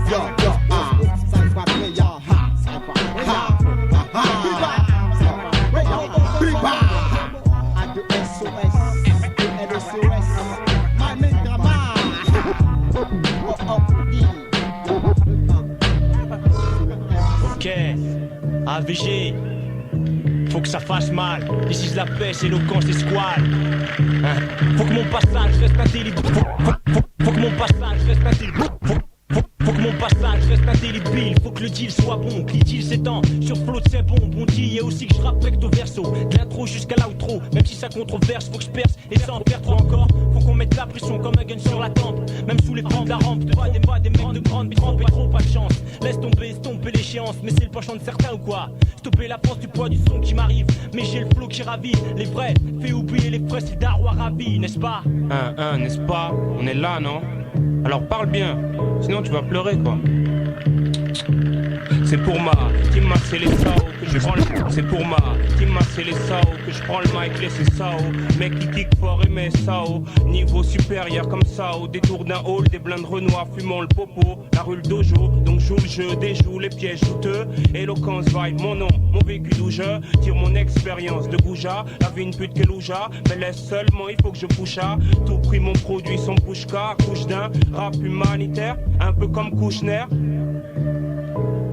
Yo, ça me frappe yo ha Biba à de SOS, de LSOS. My main drama. AVG, faut que ça fasse mal. Ici je la pêche, éloquence et squale. Hein? Faut que mon passage reste intelligible. Faut que mon passage reste intelligible. Faut que mon passage reste indélébile, faut que le deal soit bon, que l'idylle s'étend sur flot de c'est bon. Bon dit et aussi que je rappe recto verso, de l'intro jusqu'à l'outro, même si ça controverse, faut que je perce et sans perdre trop encore. Faut qu'on mette la pression comme un gun sur la tempe, même sous les pans de la rampe. Pas des mecs de grande trempe et trop pas de chance. Laisse tomber l'échéance, mais c'est le penchant de certains ou quoi? Stopper la force du poids du son qui m'arrive, mais j'ai le flow qui ravit. Les vrais, fait oublier les vrais, c'est Darwa ravi, n'est-ce pas? N'est-ce pas? On est là, non? Alors parle bien, sinon tu vas pleurer quoi. C'est pour ma team Marcel et Sao que je prends le... C'est pour ma team Marcel et Sao que je prends le mic, laissez Sao. Mec qui kick fort et met Sao. Niveau supérieur comme Sao. Détour d'un hall, des blindes renois, fumant le popo. La rue le dojo, donc joue le jeu, déjoue les pièges douteux. Éloquence vibe, mon nom, mon vécu d'où je tire mon expérience de Gouja. La vie une pute que louja, mais laisse seulement, il faut que je bouge à tout prix mon produit, son bouche-car, couche d'un rap humanitaire, un peu comme Kouchner.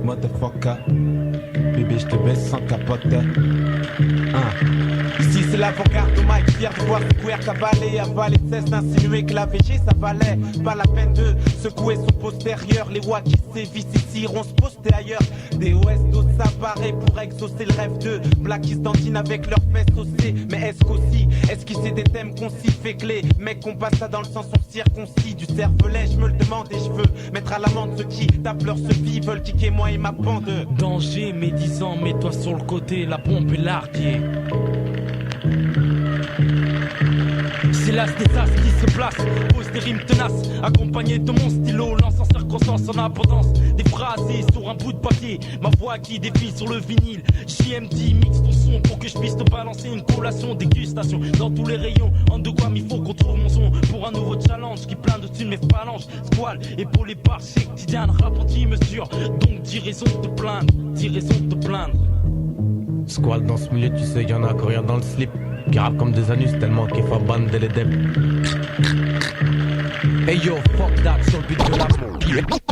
Motherfucker, bébé je te baisse sans capote. Ici c'est l'avant-garde de Mike, fier de voir secouer, cavaler, avaler, cesse d'insinuer que la VG ça valait pas la peine de secouer son postérieur. Les voix qui sévissent ici iront se poster ailleurs. Des OS d'eau s'apparaît pour exaucer le rêve de Black Istantine avec leurs fesses haussées. Mais est-ce qu'aussi, esquisser des thèmes concis fait que les mecs qu'on passe ça dans le sens on circoncis du cervelet, je me le demande et je veux mettre à l'amende ceux qui tapent leur vie, veulent kicker moi et ma bande. Danger médisant, mets-toi sur le côté, la pompe et l'ardier. C'est l'as des as qui se place, pose des rimes tenaces, accompagné de mon stylo, lance en circonstance en abondance, des phrases sur un bout de papier, ma voix qui défile sur le vinyle. JMD mixe ton son pour que je puisse te balancer une collation, dégustation dans tous les rayons. En de quoi il faut qu'on trouve mon son pour un nouveau challenge qui plane dessus de mes phalanges, squale, épaulé par chez quotidien, rap anti-mesure, donc 10 raisons de te plaindre, 10 raisons de te plaindre. Squale dans ce milieu, tu sais, y'en a qui rien dans le slip, qui rappe comme des anus tellement qu'il faut bande les deb. Hey yo, fuck that sur le beat de la mort.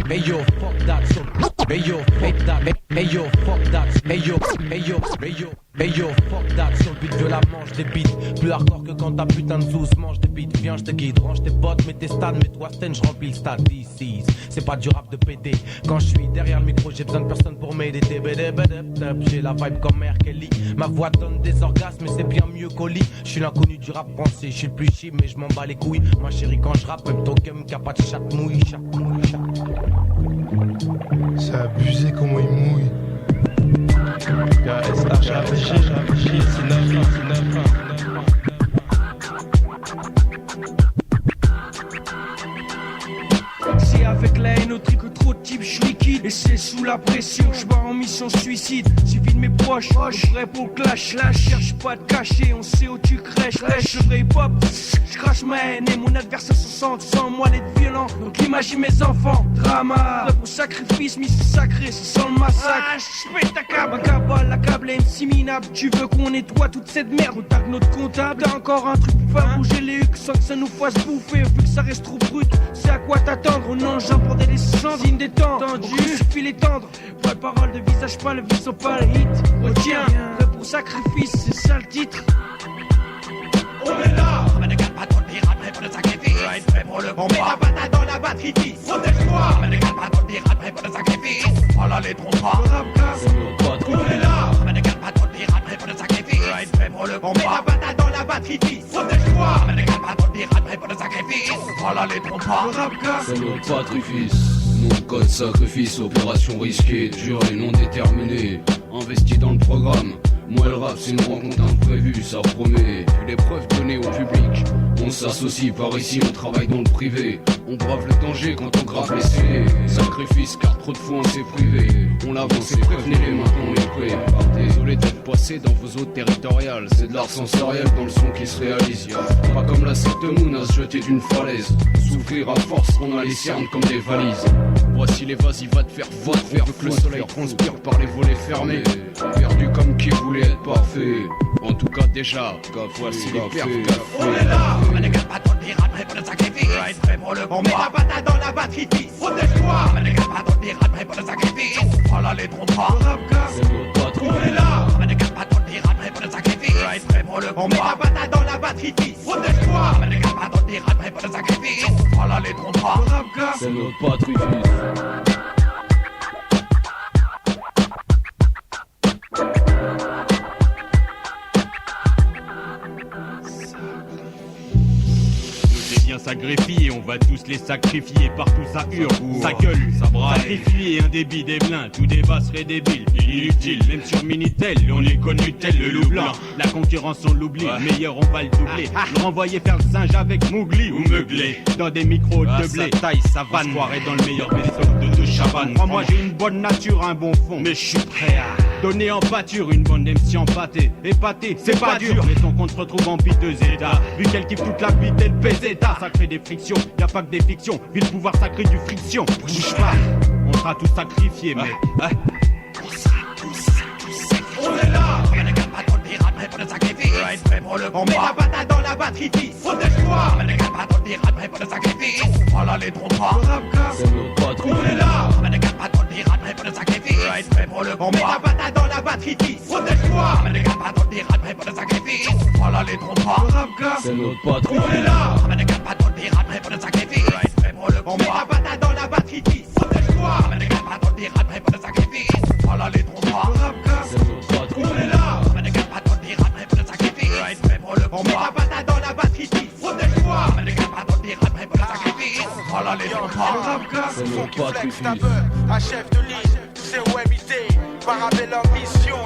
Hey yo, fuck that sur le... Hey yo, fuck that. Hey yo, fuck that. Hey yo, hey yo, hey yo. Hey yo, fuck that, sur le beat de la manche des beats. Plus hardcore que quand ta putain de Zeus mange des beats. Viens, je te guide, range tes potes, mets tes stades, mets-toi stand, je remplis le stade. This c'est pas du rap de PD. Quand je suis derrière le micro, j'ai besoin de personne pour m'aider. J'ai la vibe comme R. Kelly. Ma voix donne des orgasmes, mais c'est bien mieux qu'au lit. Je suis l'inconnu du rap français, je suis le plus cheap, mais je m'en bats les couilles. Ma chérie, quand je rappe, même ton gum qui a pas de chat mouille, chat mouille, chat mouille. C'est abusé comment il mouille. C'est avec la haine au triple trop de type, je suis liquide. Et c'est sous la pression, je pars en mission suicide. Suivi de mes proches, prêt pour le clash. Là, cherche pas de cacher, on sait où tu crèches. Je vrai pop, je crache ma haine. Et mon adversaire se sent sans moi d'être violent. Donc imagine mes enfants, drama. Prêt pour sacrifice, mission sacrée, c'est sans le massacre. Je pète ta câble, un cabal, la câble MC minable. Tu veux qu'on nettoie toute cette merde, on tag notre comptable. T'as encore un truc pour faire bouger les hucs sans que ça nous fasse bouffer. Vu que ça reste trop brut, c'est à quoi t'attendre. On engin pour des signes des temps tendus, suffit les tendre. Pas de parole de visage, pas le viso, pas le hit. Retiens, prêt pour sacrifice, c'est ça le titre. On est là, mais ne garde pas trop de pirate, prêt pour le sacrifice. Prêt pour le combat, on met la patate dans la batterie. Protège-toi, mais ne garde pas trop de pirate, prêt pour le sacrifice. Voilà les trompas. On est là, mais ne garde pas trop de pirate, prêt pour le sacrifice. Prêt pour le combat, on met la patate dans la batterie. Protège-toi, mais ne garde pas trop de pirate, prêt pour le sacrifice. Voilà les trompas. C'est notre patrifice. Mon code sacrifice, opération risquée, dur et non déterminée. Investi dans le programme, moi le rap c'est une rencontre imprévue, ça promet. Puis l'épreuve donnée au public, on s'associe par ici, on travaille dans le privé. On brave le danger quand on grave les scellés. Sacrifice car trop de fois on s'est privé. On l'avance et prévenez-les, maintenant on est prêt. Désolé d'être passé dans vos eaux territoriales. C'est de l'art sensoriel dans le son qui se réalise. Pas comme la secte Moon à se jeter d'une falaise. Souffrir à force, on a les cernes comme des valises. Voici les vas-y va te faire votre faire que le soleil transpire par les volets fermés. Perdu comme qui voulait être parfait. En tout cas déjà, voici les perfs. On est là, mais ne garde pas trop de pirate, prêt pour le sacrifice. Prêt pour le combat, on met la patate dans la batterie. Protège-toi, mais ne garde pas trop de pirate, prêt pour le sacrifice. Voilà les trompas. C'est notre pour le combat. On met la patate dans la batterie fixe. Protège-toi. Mais les gars, pas dans le pirate, prêt pour le sacrifice. Voilà les trompas. C'est notre patrifus. Ça greffie, on va tous les sacrifier, partout ça hurle, ça gueule, ça braille. Sacrifier un débit des blins, tout débat serait débile, inutile, même sur Minitel, on est connu tel le loup blanc. La concurrence on l'oublie, meilleur on va le doubler. Le renvoyer faire le singe avec Mowgli ou Meuglé, dans des micros de blé, taille, savane, soirée dans le meilleur vaisseau de Chabanne. Moi j'ai une bonne nature, un bon fond, mais je suis prêt à donner en pâture une bonne MC empâtée. Épaté, c'est pas dur, mais ton compte se retrouve en bite de Zeta. Vu qu'elle kiffe toute la bite, elle pèse Zeta. Ça crée des frictions, y a pas que des fictions. Vu le pouvoir sacré du friction. Bouge pas, on sera tous sacrifiés, mais on sera tous. On est là. Y'a des gars pas dans le pirate, prêt pour le sacrifice. Right, prêt pour le combat. On met la patate dans la batterie fixe. Protège-toi. Y'a des gars pas dans le pirate, prêt pour le sacrifice. Voilà les trompas. On est là. Y'a des gars pas dans le pirate, prêt pour le sacrifice. Right, prêt pour le combat. On met la patate dans la batterie fixe. Protège-toi. Y'a des gars pas dans le pirate, prêt pour le sacrifice. Voilà les trompas. C'est notre patron. On est là. Y'a des gars pas dans le pirate, prêt pour le sacrifice. Right, prêt pour le combat. On met la patate dans la batterie fixe. Protège-toi. Y'a des gars pas dans le pirate, prêt pour le sacrifice. Voilà les trompas. C'est notre patron. On est là. Y'a des gars pas dans le pirate, prêt pour le sacrifice. Right, prêt pour le combat. On met la patate dans la batterie fixe. Protège-toi. Y'a des gars pas dans le pirate, prêt pour le sacrifice. Voilà les trompas. C'est notre patron. Un chef de ligne, c'est OMIT, Parabellum Mission,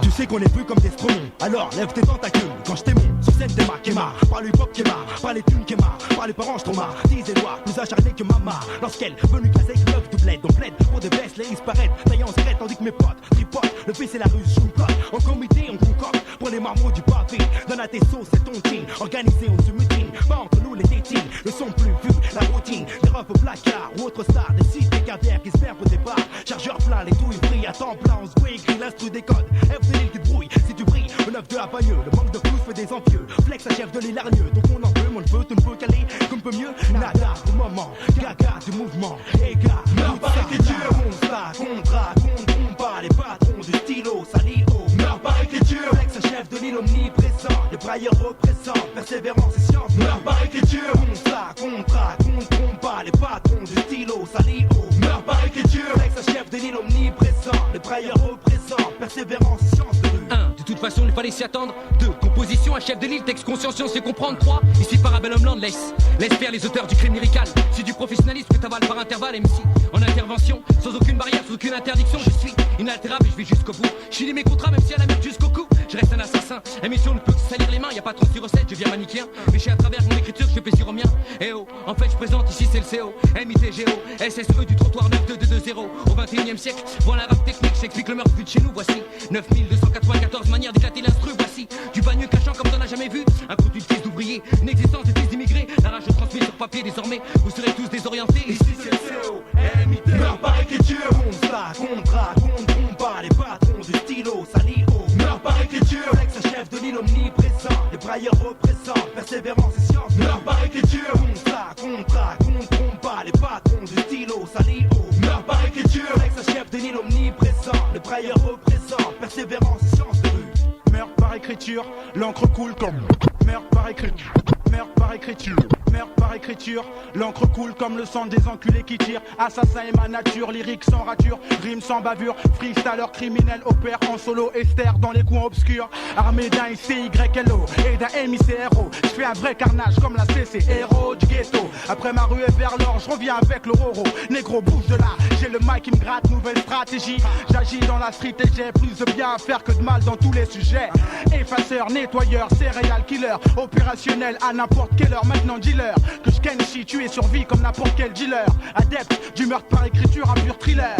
Tu sais qu'on est plus comme des stromons, alors lève tes tentacules quand je t'aimons. Sur scène t'es marqué marre, par le pop qui est marre, par les thunes qui est marre, par les parents je t'en marre. 10 et noir, plus acharné que maman. Lorsqu'elle veut lui casser avec l'œuf de bled, on plaide pour des baisses, les disparaître, taillant en secret tandis que mes potes tripotent. Le fils et la rue sous le bloc, en comité on concocte pour les marmots du pavé. Donne à tes sauces c'est ton team, organisé on se mutine, pas entre nous les dating, le son plus vu, la routine, des refs au placard ou autre star, des sites, des cavières qui se perdent au départ. Chargeur plein, les douilles brillent à temps plein, on se brille, écrit l'instru des codes, F de l'île qui brouille, si tu brilles, le 9 de la bagneux, le manque de pouce fait des envieux, flex à chef de l'île hargneux, donc on en veut, mon neveu, tu ne peux caler, comme peut mieux, nada, au moment, gaga du mouvement, égard, meurs par écriture, on ça, contrat, combat, les patrons du stylo, sali haut, meurs par écriture, flex à chef de l'île omniprésent, les brailleurs représents, persévérance et science, meurs par écriture, on ça, contrat, combat, les patrons du stylo, sali haut, meurs par écriture, flex à chef de l'île omniprésent, les brailleurs représents, persévérance et science de rue. 1. De toute façon, il fallait s'y attendre. 2. Composition, un chef de l'île, texte consciencieux, c'est comprendre. 3. Ici, Parabellum Land, laisse faire les auteurs du crime lyrical. C'est du professionnalisme que t'avales par intervalle, MC. En intervention, sans aucune barrière, sans aucune interdiction, je suis inaltérable et je vais jusqu'au bout. Je finis mes contrats, même si à la merde jusqu'au cou. Je reste un assassin. Émission ne peut que salir les mains, y a pas 36 recettes, je viens manichéen. Mais j'ai à travers mon écriture, je fais plaisir au mien. Eh oh, en fait, je présente ici, c'est le CO. MITGO, SSE du trottoir 92220. Au 21e siècle, voilà la rap technique, j'explique le meurtre vu de chez nous, voici 9294 manières d'éclater l'instru, voici du bagneux cachant comme t'en as jamais vu. Un produit de fils d'ouvriers, une existence de fils d'immigrés. La rage transmise sur papier désormais, vous serez tous désorientés. Ici c'est le CO, MIT, meurs par écriture, on ça, contrat, combat, les patrons du stylo, sali haut, meurs par écriture, flex à chef de l'île omniprésent, les brailleurs représents, persévérance et science, meurs par écriture, on ça, contrat, combat, les patrons du stylo, sali haut, meurs par écriture, flex à chef de l'île omniprésent, les brailleurs représents, persévérance et science de rue. Meurtre par écriture, l'encre coule comme meurtre par écriture. Meurtre par écriture, meurtre par écriture, l'encre coule comme le sang des enculés qui tirent. Assassin est ma nature, lyrique sans rature, rime sans bavure, freestyler criminel opère en solo, Esther dans les coins obscurs, armé d'un ICYLO et d'un MICRO. Je fais un vrai carnage comme la CC, héros du ghetto. Après ma ruée vers l'or, je reviens avec le roro. Négro bouge de là, j'ai le mic qui me gratte, nouvelle stratégie. J'agis dans la street et j'ai plus de bien à faire que de mal dans tous les sujets. Effaceur, nettoyeur, serial killer, opérationnel à n'importe quelle heure, maintenant dealer. Que je ken ici, tu es survie comme n'importe quel dealer. Adepte du meurtre par écriture, un pur thriller.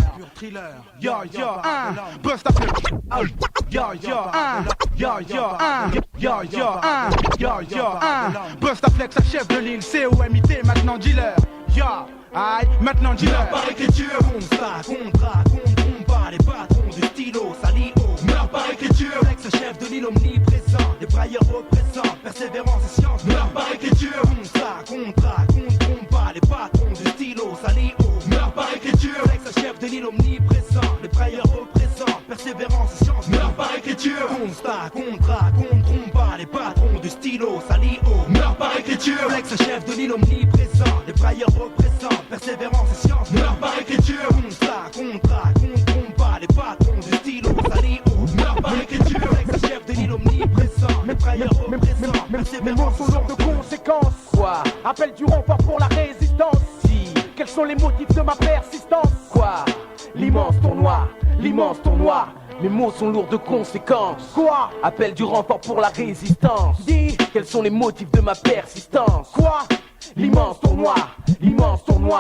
Yo yo, bust up. Yo yo, yo yo, yo yo, yo, bust up flex à chef de l'île, COMIT, maintenant dealer. Yo, aïe, maintenant dealer. Meurtre par écriture, on ça, contrat, combat, les patrons du stylo, sali haut, meurtre par écriture, flex à chef de l'île omniprésent, les brailleurs représents, persévérance et science, meurtre par écriture, on ça, contrat, combat, les patrons du stylo, sali haut, meurtre par écriture, flex à chef de l'île omniprésent, les brailleurs représents, persévérance et science, meurtre par écriture. écriture. Constat, contrat, compteront pas les patrons du stylo, sali au meurt par écriture. Flex, chef de l'île omniprésent, des brailleurs représents, persévérance et science, meurt par écriture. Constat, contrat, compteront pas les patrons du stylo, sali au meurt par écriture. Flex, chef de l'île omniprésent, des brailleurs représents, mes mots sont lourds de conséquences. Quoi? Appel du renfort pour la résistance. Si. Quels sont les motifs de ma persistance? Quoi? L'immense tournoi, l'immense tournoi. Mes mots sont lourds de conséquences. Quoi? Appel du renfort pour la résistance. Dis. Quels sont les motifs de ma persistance? Quoi? L'immense tournoi, l'immense tournoi.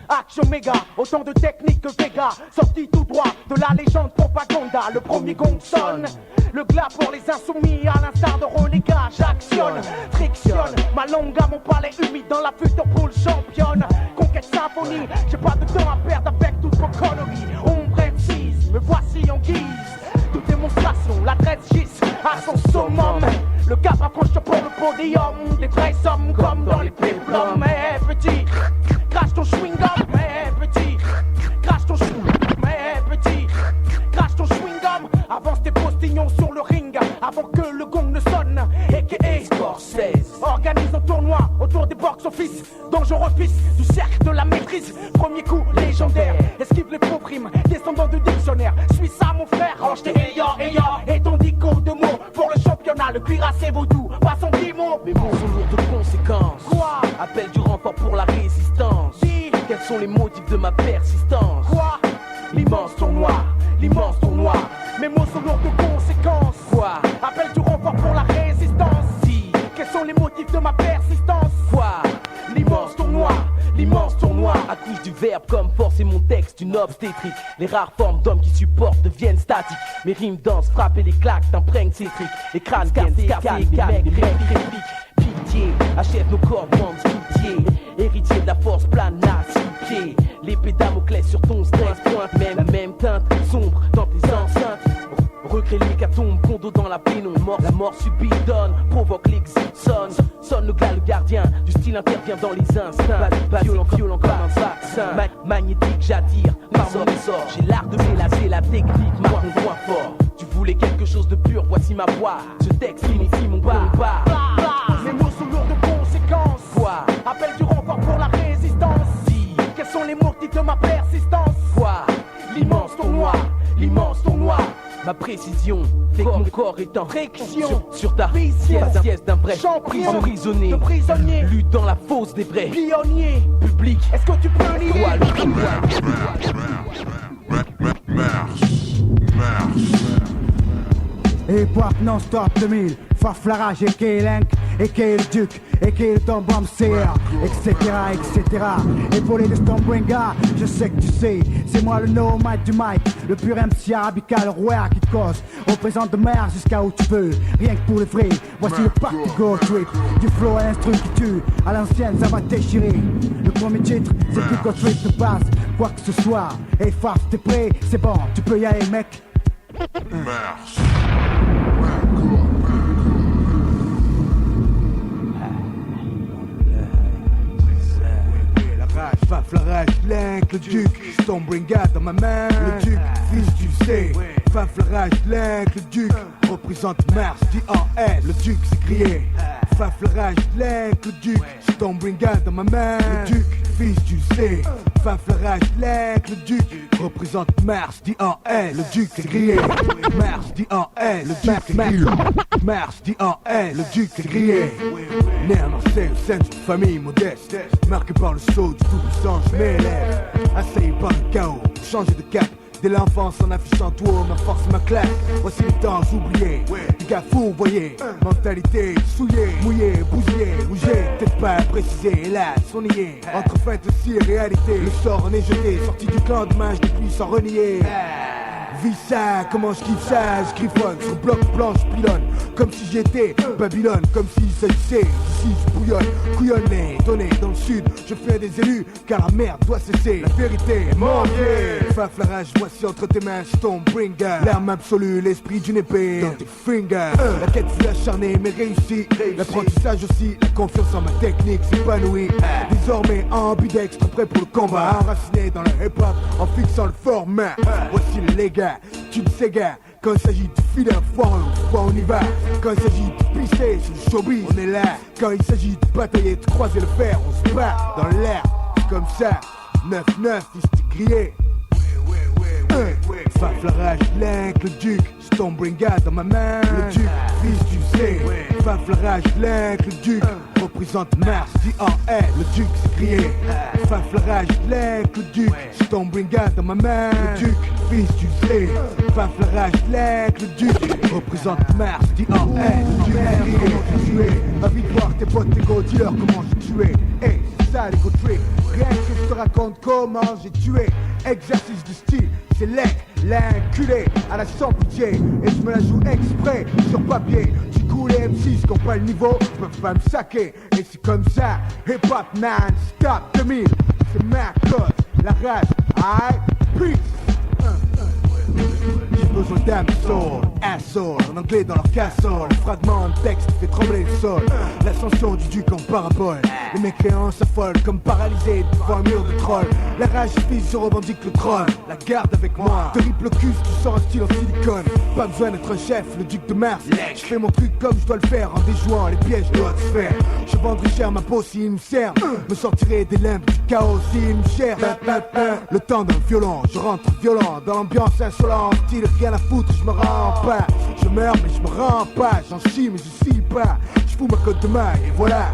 Action méga, autant de techniques que Vega. Sorti tout droit de la légende propaganda. Le premier gong sonne. Le glas pour les insoumis, à l'instar de renégat. J'actionne, frictionne ma langue à mon palais humide dans la future poule championne. Conquête symphonie, j'ai pas de temps à perdre avec toutes vos conneries. Ombre M6, me voici en guise de démonstration, la traite gisse à son summum. Le cap approche pour le podium. Des vrais hommes comme dans les péplums. Mais petit, crache ton chewing-gum. Mais petit, crache ton chewing-gum. Mais petit, crache ton chewing-gum. Avance tes postignons sur le ring avant que le gong ne sonne. A.K.A. Scorsese organise un tournoi autour des box-office. Dangereux fils du cercle de la maîtrise. Premier coup légendaire, esquive les faux primes, descendant du dictionnaire. Suis ça mon frère, range tes ayants et ton dico de mots pour le championnat. Le cuirassé vaudou, pas son 10 mots. Mes mots sont lourds de conséquences. Quoi? Appel du renfort pour la résistance. Si. Quels sont les motifs de ma persistance? Quoi? L'immense tournoi, l'immense tournoi. Mes mots sont lourds de conséquences. Quoi? Appel du renfort pour la résistance. Si. Quels sont les motifs de ma persistance? Quoi? L'immense tournoi, l'immense tournoi. Accouche du verbe comme force et mon texte, une obstétrique. Les rares formes d'hommes qui supportent deviennent statiques. Mes rimes dansent, frappent et les claques t'imprègnent cétriques. Les crânes cassés, les mecs, les répliques. Pitié, achève nos corps, bande pitié. Héritier de la force plane à 6 pieds. L'épée Damoclès sur ton stress pointe. Même teinte sombre dans tes enceintes. Recrée l'hécatombe, condo dans la pénombre. La mort subite donne, provoque l'exil, sonne le glas, le gardien du style intervient dans les instincts. Violent comme un vaccin, magnétique j'attire par mon essor. J'ai l'art de mélanger la technique, moi mon point fort. Tu voulais quelque chose de pur, voici ma voix. Ce texte initie mon combat. Mes mots sont lourds de conséquences. Quoi? Appel du renfort pour la résistance. Si. Quels sont les motifs de ma persistance? Quoi? L'immense tournoi, l'immense tournoi. Ma précision fait que mon corps est en friction sur ta pièce d'un vrai emprisonné, de prisonnier, lutte dans la fosse des vrais pionniers, public. Est-ce que tu peux lire? Hip-hop non-stop 2000, Faf la rage et K-Link, et le Duc, et le Tombam CR, etc. Épaulé de Stombringa, je sais que tu sais, c'est moi le no mic du mic, le pur MC arabica, le roi qui te cause, représente de mer jusqu'à où tu veux, rien que pour les vrais, voici le pack de Go Trip, du flow à l'instru qui tue, à l'ancienne ça va déchirer, le premier titre c'est que Go Trip te passe, quoi que ce soit, et Faf t'es prêt, c'est bon, tu peux y aller mec. Faf la rage, Link, le Duc, Stombringa dans ma main. Le Duc, fils tu sais. Faf la rage, Link, le Duc, représente Mars, D.A.S. Le Duc c'est crié. Faf la rage, Link, le Duc, Stombringa dans ma main. Le Duc, fils tu sais. Faf la rage, Link, le Duc, représente Mars, D.A.S. Le Duc c'est crié. Mars, D.A.S. Le Duc c'est crié. Mars, D.A.S. Le Duc c'est crié. Né à Marseille, au sein d'une famille modeste, marqué par le saut du tout-puissant, je m'élève, assailli par le chaos, changer de cap. Dès l'enfance en affichant tout haut, ma force et ma claque. Voici les temps oubliés, les gars fourvoyés, mentalité souillée, mouillée, bousillée, bougée, peut-être pas précisé, hélas, on y est. Entre fait aussi et réalité, le sort en est jeté, sorti du clan de mage depuis sans renier. Vis ça, comment je kiffe ça, je griffonne sur bloc blanc, je pilonne comme si j'étais Babylone, comme si s'agissait d'ici je bouillonne, couillonné, donné dans le sud, je fais des élus, car la merde doit cesser, la vérité est mon pied. Faf la rage, voici entre tes mains, Stombringa, l'arme absolue, l'esprit d'une épée dans tes fingers. La quête fut acharnée mais réussie, l'apprentissage aussi, la confiance en ma technique s'épanouit. Désormais ambidextre, prêt pour le combat, enraciné dans le hip-hop, en fixant le format. Voici les gars, tu le sais gars, quand il s'agit de fidèles foireux, fois on y va. Quand il s'agit de pisser sur le showbiz, on est là. Quand il s'agit de batailler, de croiser le fer, on se bat dans l'air. Comme ça, 9-9, il s'est grillé. Faflarage, link, le duc, Stormbringa dans ma main. Le duc, fils tu sais. Faflarage, link, le duc, représente Mars, D.A.L. Le duc s'est crié. Faflarage, link, le duc, Stormbringa dans ma main. Le duc, fils tu sais. Faflarage, link, le duc, représente Mars, D.A.L. Le duc s'est crié. Comment tu tué? Ma victoire, tes potes, tes go dealers, comment j'ai tué? Hey, c'est ça les go trick. Rien que je te raconte comment j'ai tué. Exercice de style, c'est l'inculé à la sans pitié. Et je me la joue exprès sur papier. Du coup les M6 qui ont pas le niveau peuvent pas me saquer. Et c'est comme ça, hip hop man, stop 2000. C'est ma cause, la race, aïe, peace. J'ai besoin d'âme soul, asshole, en anglais dans leur casserole. Fragment de texte fait trembler le sol. L'ascension du duc en parabole. Les mécréants s'affolent comme paralysés devant un mur de troll. La rage fils, je revendique le trône. La garde avec moi, terrible cus, tu sors un style en silicone. Pas besoin d'être un chef, le duc de Mars. Je fais mon truc comme je dois le faire, en déjouant les pièges de haute sphère. Je vendrai cher ma peau s'il me sert. Me sortirai des limbes du chaos s'il me cher. Le temps d'un violon, je rentre violent dans l'ambiance insolente. Style rien à foutre, je me rends pas. Je meurs mais je me rends pas. J'en chie mais je scie pas. Je fous ma cote de maille et voilà.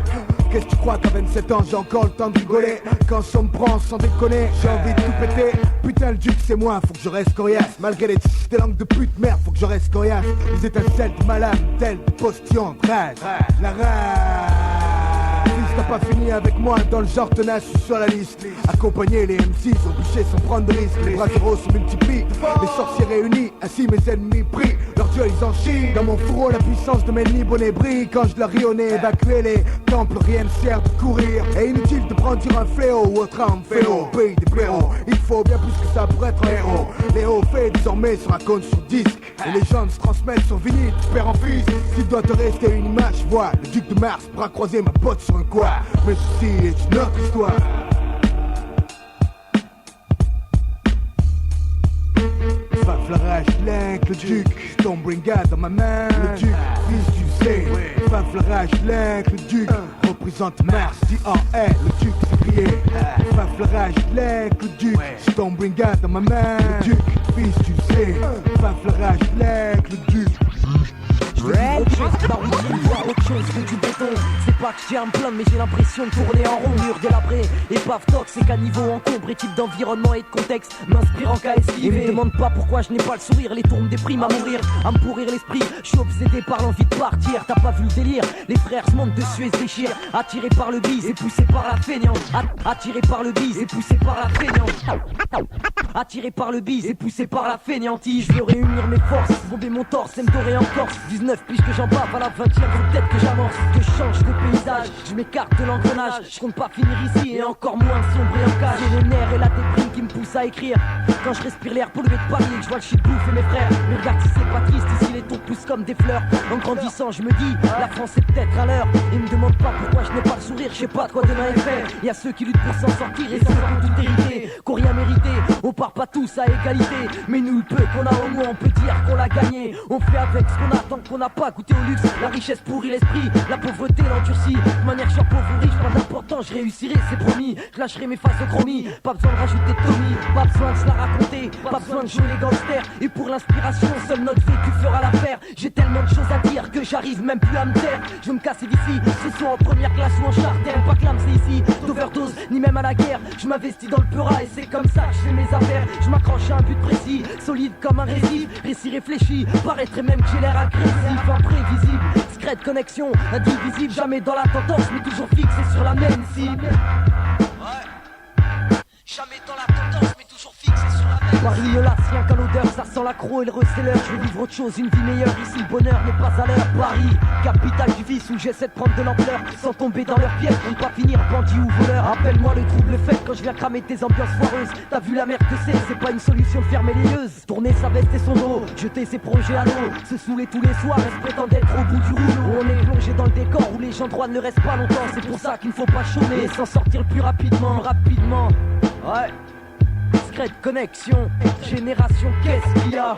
Qu'est-ce que tu crois qu'à 27 ans j'ai encore le temps de rigoler? Quand ça me prend sans déconner, j'ai envie de tout péter. Putain le duc c'est moi, faut que je reste coriace. Malgré les des langues de pute, merde, faut que je reste coriace. Les étincelles de ma lame, telles des postillons de rage. La rage. Si t'as pas fini avec moi dans le genre tenace, je suis sur la liste. Accompagner les M6 obligés sans prendre de risques. Les bras zéros se multiplient, les sorciers réunis, ainsi mes ennemis prient. Leurs dieux ils en chient. Dans mon fourreau la puissance de mes nids bonnet brille. Quand je leur ris au nez, évacuer les temples, rien ne sert de courir. Et inutile de prendre sur un fléau ou autre arme féro. Pays des blaireaux, il faut bien plus que ça pour être un héros. Léo fait désormais sur un cône sur disque. Les légendes se transmettent sur vinyle, de père en fils. S'il doit te rester une image, vois le duc de Mars, bras croisés, ma botte sur un coin. Mais ceci est une autre histoire. Faflarage, link, le duc, Stormbringa dans ma main. Le duc, fils tu sais. Faflarage, link, le duc, représente Mars, D.A.L. Le duc s'est crié. Faflarage, link, le duc, Stormbringa dans ma main. Le duc, fils tu sais. Faflarage, link, le duc. Autre chose, ma routine, voir autre chose que du béton. C'est pas que j'ai un plan mais j'ai l'impression de tourner en rond. Mur délabré, épave toxique à niveau encombre. Équipe d'environnement et de contexte m'inspirant qu'à esquiver. Et me demande pas pourquoi je n'ai pas le sourire. Les tours me dépriment à mourir, à me pourrir l'esprit. Je suis obsédé par l'envie de partir. T'as pas vu le délire, les frères se montent dessus et se déchirent. Attiré par le bise et poussé par la feignante. Attiré par le bise et poussé par la feignante. Attiré par le bise et poussé par la feignantise. Je veux réunir mes forces, bomber mon torse et me dorer en Corse. 19 piges que j'en bave à la 20e, peut-être que j'amorce, que je change de paysage. Je m'écarte de l'engrenage, je compte pas finir ici et encore moins sombrer en cage. J'ai les nerfs et la déprime qui me poussent à écrire. Quand je respire l'air pollué de Paris et que je vois le shit bouffer mes frères. Mais regarde si c'est pas triste, ici les tons poussent comme des fleurs. En grandissant je me dis, la France est peut-être à l'heure. Et me demande pas pourquoi je n'ai pas le sourire, je sais pas de quoi demain est fait. Y'a ceux qui luttent pour s'en sortir et ceux qui ont tout hérité, qu'ont rien mérité. On part pas tous à égalité, mais nous le peu qu'on a au moins on peut dire qu'on l'a gagné. On fait avec ce qu'on a tant qu'on n'a pas goûté au luxe. La richesse pourrit l'esprit, la pauvreté l'endurcit. De manière que je sois pauvre ou riche, pas d'important, je réussirai, c'est promis. Je lâcherai mes faces au chromie, pas besoin de rajouter de Tommy, pas besoin de se la raconter, pas besoin de jouer les gangsters. Et pour l'inspiration, seul notre vécu fera l'affaire. J'ai tellement de choses à dire que j'arrive même plus à me taire. Je veux me casser d'ici, ce soit en première classe ou en charter. Pas que l'âme c'est ici, d'overdose, ni même à la guerre. Je m'investis dans le peura et c'est comme ça que je fais mes affaires. Je m'accroche à un but précis, solide comme un récit. Récit réfléchi, paraîtrait même que j'ai l'air agressif, imprévisible. Secret de connexion, indivisible, jamais dans la tendance, mais toujours fixé sur la même cible. Jamais dans la tendance, mais toujours fixé sur la même. Paris me lasse, rien qu'à l'odeur, ça sent l'accro et le reseller. Je veux vivre autre chose, une vie meilleure, ici le bonheur n'est pas à l'heure. Paris, capitale du vice où j'essaie de prendre de l'ampleur sans tomber dans leur piège, pour ne pas finir bandit ou voleur. Appelle-moi le trouble fait quand je viens cramer tes ambiances foireuses. T'as vu la merde que c'est pas une solution de fermer les yeux. Tourner sa veste et son dos, jeter ses projets à l'eau, se saouler tous les soirs et se prétendre être au bout du rouleau. On est plongé dans le décor où les gens droits ne restent pas longtemps. C'est pour ça qu'il ne faut pas chômer et s'en sortir le plus rapidement. Ouais. discrète connexion. Génération, qu'est-ce qu'il y a?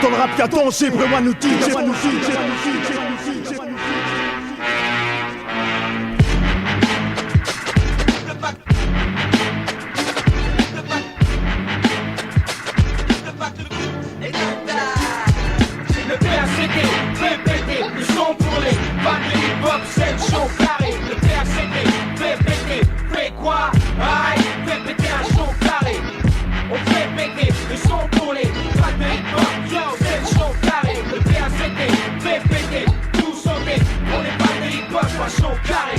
Dans le rap y'a danger, prends-moi nous dire. Le PACD, PPD, le son pour les batteries hip-hop, c'est le show carré. Le PACD, PPD, fait quoi? Aïe, fait péter un show carré. On fait péter le son pour les batteries hip-hop, yo, c'est le show carré. Le PACD, PPD, tout sauter pour les batteries hip-hop, un show carré.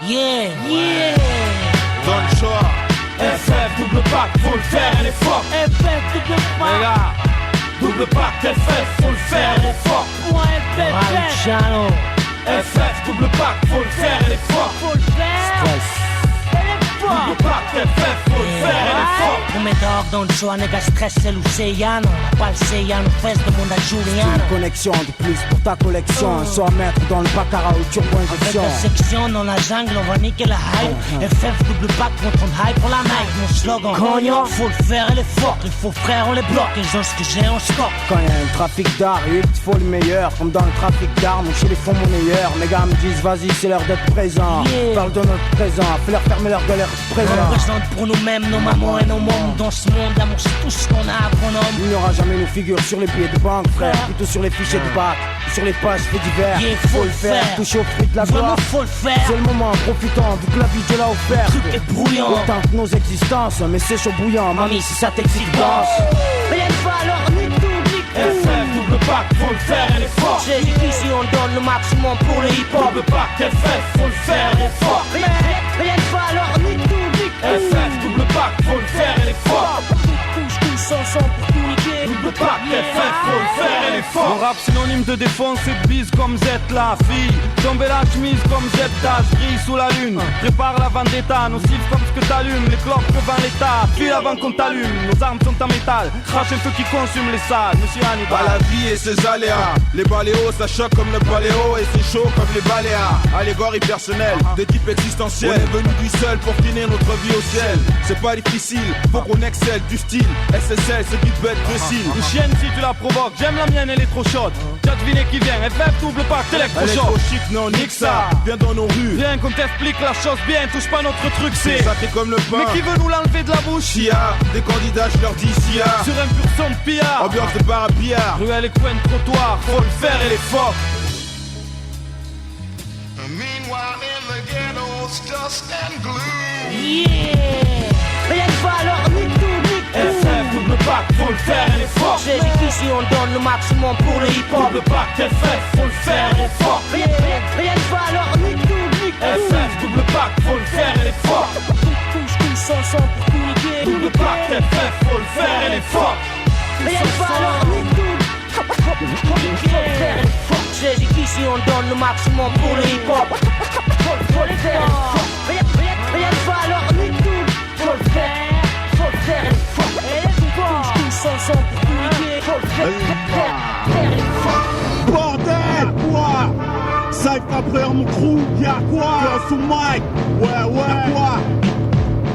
Yeah, yeah. Dans le choix, FF, double pack, faut le faire, elle est forte. FF, double pack. Les gars, double pack, FF, faut le faire, elle est forte. Maluciano. FF, double pack, faut le faire, elle est forte. Faut le faire. Stress. Elle est forte. Double pack, FF, faut le faire, elle est forte. Pour mes dog dans le choix, nigga, stress, c'est Luciano. Pas le Seyano, fesse de monde à Juliano. Une connexion de plus pour ta collection. Soit mettre dans le baccarat ou turbo injection. Avec la section dans la jungle, on va niquer la hype. FF double pack contre un hype pour la night. Mon slogan, Cognon, faut le faire, elle est forte. Il faut frère, on les bloque. Et genre ce que j'ai, on stock. Quand y'a un trafic d'art, il te faut le meilleur. Comme dans le trafic d'armes, chez les fonds monnayeurs. Les gars me disent, vas-y, c'est l'heure d'être présent. Parle de notre présent, fais-leur fermer leur gueule, être présent. On représente pour nous-mêmes, nos mamans et nos mômes. Dans ce monde, l'amour, c'est tout ce qu'on a à pronom. Il n'y aura jamais nos figures sur les billets de banque, frère. Plutôt sur les fichiers de bac, sur les pages faits divers. Faut le faire, toucher au fruit de la gloire. Faut le faire. C'est le moment, profitons vu que la vie te l'a offert. Le truc est brouillant. Autant que nos existences, mais c'est chaud bouillant. Mamie, si ça t'excite, danse. Rien ne va alors, nique tout, nique tout. FF, double pack, faut le faire, elle est forte. J'ai dit qu'ici on donne le maximum pour le hip-hop. Double pack, FF, faut le faire, elle est forte. Rien ne va alors, nique tout, nique tout. FF, double pack, faut le faire, elle est forte. Tous ensemble pour tout niquer. Double pack, FF, faut le faire, elle est forte. Mon rap synonyme de défense et de bise comme Z la fille. Tomber la chemise comme Z-Dash, brille sous la lune. Prépare la vendetta, nocif comme ce que t'allumes. Les clopes devant l'état, file avant qu'on t'allume. Nos armes sont en métal, crache un feu qui consume les salles. Monsieur Hannibal. À la vie et ses aléas, les baléos ça choque comme le paléo. Et c'est chaud comme les baléas. Allégorie personnelle, de type existentiel. On est venu du seul pour finir notre vie au ciel. C'est pas difficile, faut qu'on excelle du style SSL, ce qui peut être docile. Une chienne si tu la provoques, j'aime la mienne, elle est trop chaude. T'as deviné qui vient, FF double pack, Elle est électrochoc. trop chic, non, nique ça, viens dans nos rues. Viens qu'on t'explique la chose bien, touche pas notre truc, c'est sacré comme le pain. Mais qui veut nous l'enlever de la bouche? Chia, des candidats, je leur dis Sia. Sur un pur son de pillard. Ambiance de bar à billard. Ruelle et coin de trottoir, faut le faire, elle est forte. Meanwhile in the ghettos, dust and glue. Yeah. Rien ne va alors, nique tout, nique tout. FF, double pack, faut le faire, elle est forte. J'ai dit qu'ici on donne le maximum pour le hip-hop. Double pack, FF, faut le faire, elle est forte. Rien ne va alors, nique tout, nique tout. FF, double pack, faut le faire, elle est forte. Tous ensemble pour tout niquer. Double pack, FF, faut le faire, elle est forte. Rien ne va alors, nique tout. J'ai dit qu'ici on donne le maximum pour le hip-hop. Faut le faire. Rien ne va alors, nique tout. Faut le faire. Faut le faire. Tous ensemble pour tout niquer. Faut le faire. Bordel, quoi? Safe après mon crew, y'a quoi? Fureur sous mic, ouais, quoi?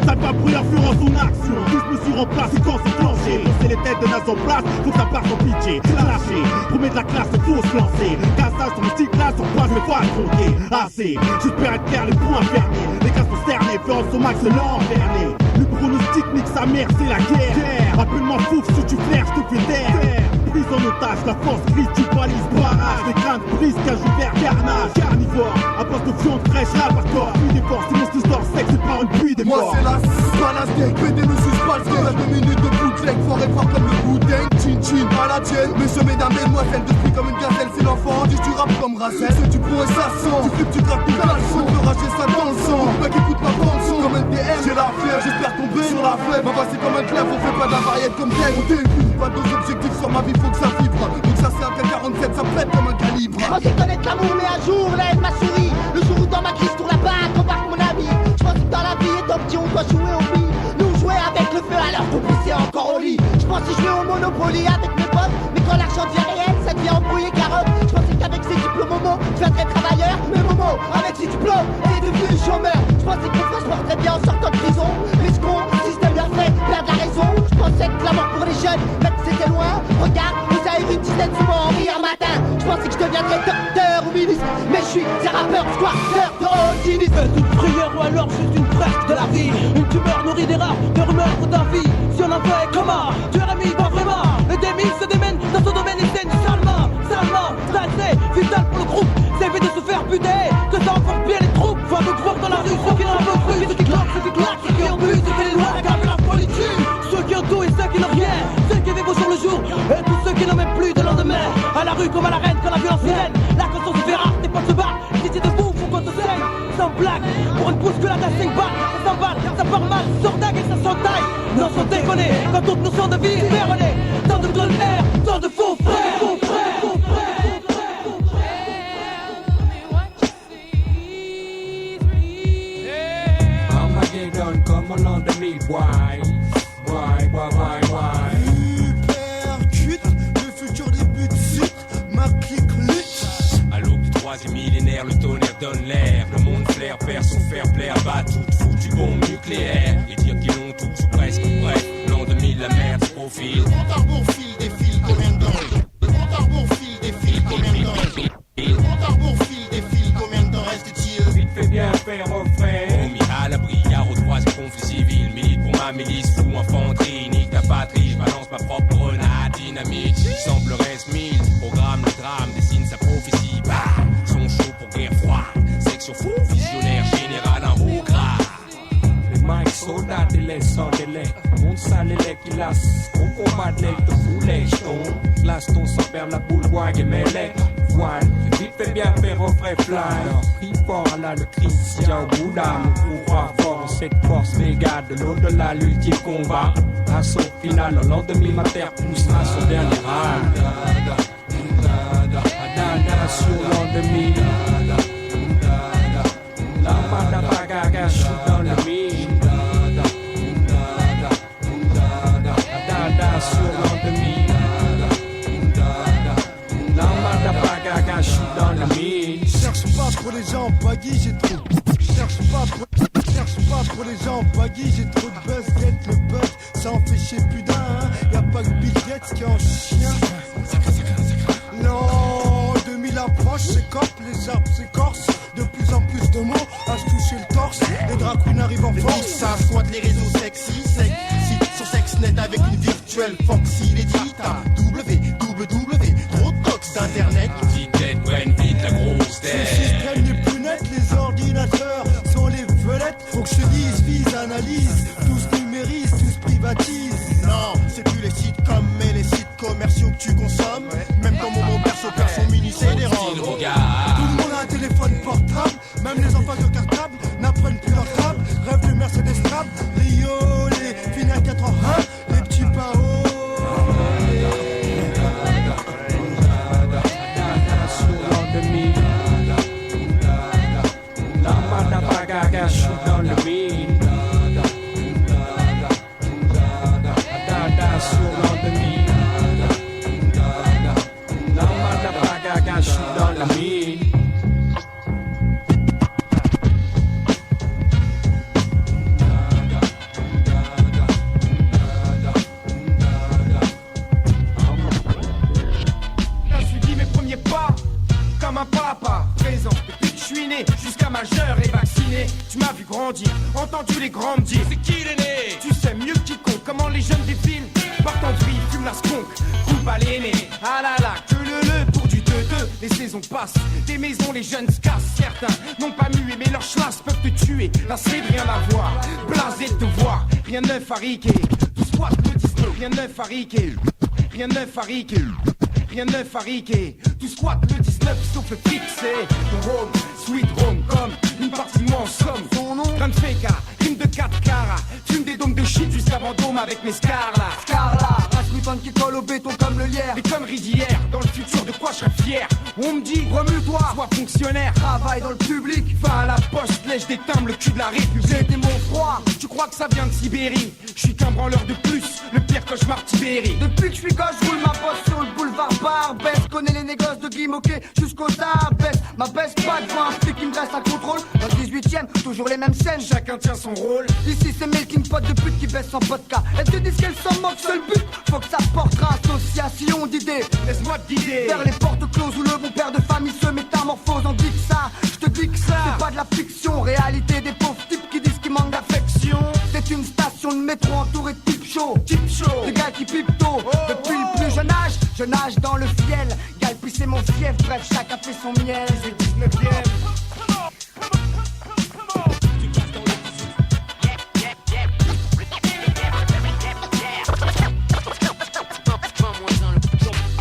Ça pas pris influence en action. Tous me suis remplacé quand c'est clenché. C'est les têtes de naze en place, faut que ça parte en pitié. Lâché, pour mettre la classe, faut se lancer. Cassage sur le style classe, en place, mais faut affronter. Assez, j'espère être clair, les points fermés. Les cas sont cernés, fureur sous max, c'est l'enverné. Le pronostic nique sa mère, c'est la guerre. Appelle-moi fouf, si tu flaires, je te fais taire. Prise en otage, la force grise, tu balises, barrage. Les craintes brises, cage ouvert, carnage. Carnivore, à poste de viande fraîche, là par corps. Puis des forces, c'est mon style d'or sec, c'est par une pluie des morts. Moi c'est la pas la steak, pédé le suspense. 2 minutes de bootleg, foiré fort comme le Wu-Tang. Chin thune, pas la tienne. Mais je mets d'un mesdemoiselles, de comme une gazelle, c'est l'enfant. Du rap comme Racel, ceux du pro et ça sent. Tu flippes, tu craques tout dans le son, tu rager ça dans le sang. Mec écoute ma bande son, comme un DM, j'ai la flemme, j'espère tomber sur la flemme. Ma voix c'est comme un clair, on fait pas d'avariette comme tel. On t'écoute, pas d'autres objectifs sur ma vie, faut que ça vibre. Donc ça c'est un K47, ça pète comme un calibre. Je pensais connaître l'amour, mais un jour lève ma souris. Le jour où dans ma crise tourne la bague, embarque mon ami. Je pensais que dans la vie et tant petit on doit jouer au billes. Nous jouer avec le feu alors qu'on poussait encore au lit. Je pensais jouer au Monopoly avec mes potes, mais quand l'argent devient réel, ça devient embrouillé carotte. Je pensais qu'avec ses diplômes Momo, tu deviendrais travailleur. Mais Momo, avec ses diplômes, elle est devenue chômeur. Je pensais que mon frère se porterait bien en sortant de prison. Mais ce con, système leur fait perdre la raison. Je pensais que la mort pour les jeunes, même si c'était loin. Regarde, vous avez vu une dizaine souvent en rire matin. Je pensais que je deviendrais docteur ou ministre, mais je suis un rappeur, squatteur de cynisme. Est-ce une prière ou alors juste une fresque de la vie? Une tumeur nourrie des rats, de rumeurs d'avis. Si on en fait comment? Tu es ami, pas vraiment. Le démi se démène dans son domaine et c'est salement. Ça c'est vital pour le groupe. C'est vite de se faire buter, que ça enfonce bien les troupes. Faut nous voir dans la rue, ceux qui n'en veulent plus. Ceux qui claquent, ceux qui claquent, ceux qui ont bu, ceux qui les lois, la politique. Ceux qui ont tout et ceux qui n'ont rien. Ceux qui vivent au jour le jour et tous ceux qui n'ont même plus de lendemain. À la rue comme à l'arène quand la violence sirène. La conscience se fait rare, tes potes se battent. Si t'es debout, faut qu'on te saigne. Sans blague, pour une bousculade à 5 balles. Ça s'emballe, ça part mal, sort dague et ça s'entaille. Non, sans déconner, quand toute notion de vie est erronée. Tant de tonnerre, tant de faux frères. Armageddon, come along to me, why? Hypercute, le futur débute suite, ma clique lutte. À l'aube du troisième millénaire, le tonnerre donne l'air. Le monde flaire, perd son fair play, abat toute foutue bombe nucléaire. Et dire qu'ils l'ont tous ou presque, bref, l'an 2000, la merde se profile. Le compte à rebours file, défile, combien de temps? Le compte à rebours file, défile, combien de temps? Le compte à rebours file, défile, combien de temps reste-t-il? Vite fait bien faire refrain. Promis à l'abri, y'a au troisième conflit civil. Milite pour ma milice, fou infanterie, nique ta patrie. Je balance ma propre grenade dynamite. Semblerait 1000, programme le drame, dessine sa prophétie. Bah, son chaud pour guerre froide. Section fou, visionnaire, général en haut grade. Les mics soldats délai sans délai. Monde sale et lait qui lasse. Au combat de l'air de poulet, jeton. Glace ton sans perdre la boule, wag et mêlée. Voile, vite fait bien faire refrain fly. Crie fort à la le Christ, y'a au bout d'âme. On croit fort en cette force méga de l'au-delà, l'ultime combat. Assaut final, en l'an 2000, ma terre poussera son dernier râle. Adana sur l'an 2000. La madabagaga, je suis dans le mille. Adana sur l'an 2000. La madabagaga, je suis dans le mille. Cherche pas pour les gens baggy, j'ai trop. Cherche pas pour les gens baggy, j'ai trop de buzz, get le buzz, ça en fait chier plus d'un, hein. Y'a pas que Bill Gates qui est en chien. Non, 2000 approches, s'écorpent, les arbres s'écorcent. De plus en plus de mots à se toucher le torse. Les drag queens arrivent en force. Ça squatte les réseaux sexy, sur SexNet avec une virtuelle Foxy. Les dit www, trop de tox d'internet. Petite tête, prenne vite la grosse tête. Le système n'est plus net, les ordinateurs sont les vedettes. Faut que je te dise, vise, analyse, tous numérisent, tous privatisent. Non, c'est plus les sites comme mais les sites commerciaux que tu consommes. Même quand mon perso perd son mini CD-ROM. Tout le monde a un téléphone portable, même les enfants de cartable n'apprennent plus leur table. Rêve de Mercedes Trap, Rio, les fines à 4 ans, hein, les petits paos. La madabagaga, je suis dans le mille. Adada sur l'an 2000. La madabagaga, je suis dans le mille. J'ai suivi mes premiers pas comme un papa présent. Depuis que je suis né jusqu'à majeur et vacciné, tu m'as vu grandir, entendu les grands me dire c'est qui l'aîné. Tu sais mieux que quiconque comment les jeunes défilent. Partent en vrille, fument la skunk, coupe à l'aîné. Ah là là, que le pour du 2-2. Les saisons passent, des maisons les jeunes se cassent. Certains n'ont pas mué mais leurs chlasse peuvent te tuer. Là c'est de rien à voir, blasé de te voir. Rien de neuf à riquer, tout squat me disent rien de neuf à riquer. rien de neuf à riquer. Rien de neuf à riquer. Tu squattes le 19 sauf le fixé. Ton home, sweet home, comme une partie de moi en somme. Ton nom, grain de féca, rime de 4 caras. Fume des dômes de shit jusqu'à Vendôme avec mes scars là. Scarla, Rasmussen qui colle au béton comme le lierre. Les conneries d'hier, dans le futur de quoi je serais fier. On me dit, remue-toi, sois fonctionnaire. Travaille dans le public, va à la poste, lèche des timbres, le cul de la République. J'ai des mots froids, tu crois que ça vient de Sibérie? Je suis qu'un branleur de plus, le pire cauchemar Tibéri. Depuis que je suis gosse, je roule ma bosse sur le boulevard Barbès. Connais les négoces de Guy Moquet jusqu'au Tarbès. Ma baisse pas devant un flic qui me dresse à contrôle. Dans le 18ème, toujours les mêmes scènes. Chacun tient son rôle. Ici c'est melting pot de pute qui baisse sans vodka. Elles te disent qu'elles s'en moquent, seul but faut que ça porte association d'idées. Laisse-moi te guider vers les portes closes où le bon père de famille se métamorphose en dit que ça. Je te dis que ça, c'est pas de la fiction. Réalité des pauvres types qui disent qu'ils manquent d'affection. C'est une station de métro entourée de type show. Des gars qui pipent tôt. Depuis le plus jeune âge, je nage dans le fiel. Gal puis c'est mon fief, bref chacun fait son miel. C'est 19ème.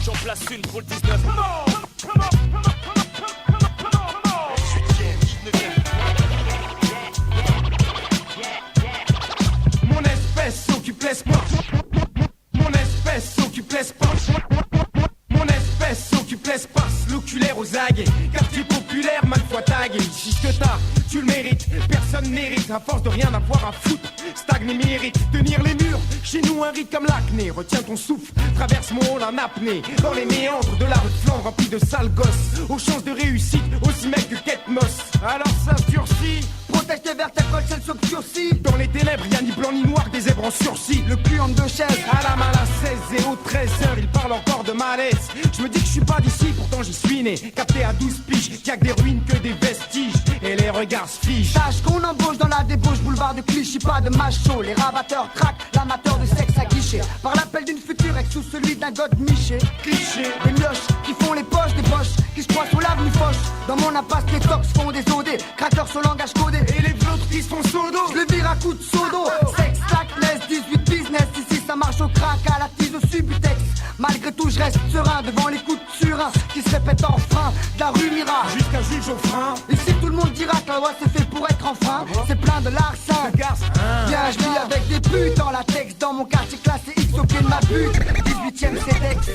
J'en place une pour le 19. Mon espèce occupe l'espace. Mon espèce occupe l'espace. Mon espèce occupe l'espace. L'oculaire aux aguets. Quartier populaire, mal fois tagué. Ici ce que t'as, tu le mérites. Personne n'hérite à force de rien avoir à foutre. Stagne et mérite. Tenir les murs, chez nous un rite comme l'acné. Retiens ton souffle, traverse mon hall en apnée. Dans les méandres de la rue de Flandre remplie de sales gosses. Aux chances de réussite, aussi mec que Ketmos. Alors ça se durcit. Protège tes vertèbres, celle s'obscurcit. Dans les ténèbres, y'a ni blanc ni noir, des zèbres en sursis. Le cul en deux chaises. À la main à 16 et aux 13h, il parle encore de malaise. Je me dis que je suis pas d'ici, pourtant j'y suis né. Capté à 12 piges, y'a que des ruines, que des vestiges. Et les regards se fichent. Sache qu'on embauche dans la débauche, boulevard de Clichy, pas de macho. Les rabatteurs traquent, l'amateur de sexe à guichet. Par l'appel d'une future ex ou celui d'un god miché. Cliché. Des mioches qui font les poches, des boches qui se croient sur l'avenue Foch. Dans mon impasse, les tox font des OD. Craqueurs sur langage codé. Et les vôtres qui se font sodo. Je le vire à coups de sodo. Sex, slackness, 18 business. Ici ça marche au crack, à la tise au subutex. Malgré tout je reste serein devant les coups de surin qui se répètent en frein de la rue Mira. Jusqu'à juge au frein. Ici tout le monde dira que la loi c'est fait pour être enfreint. C'est plein de larcin. Viens je vis avec des putes en latex. Dans mon quartier classé X au pied de ma butte. 18ème CEDEX.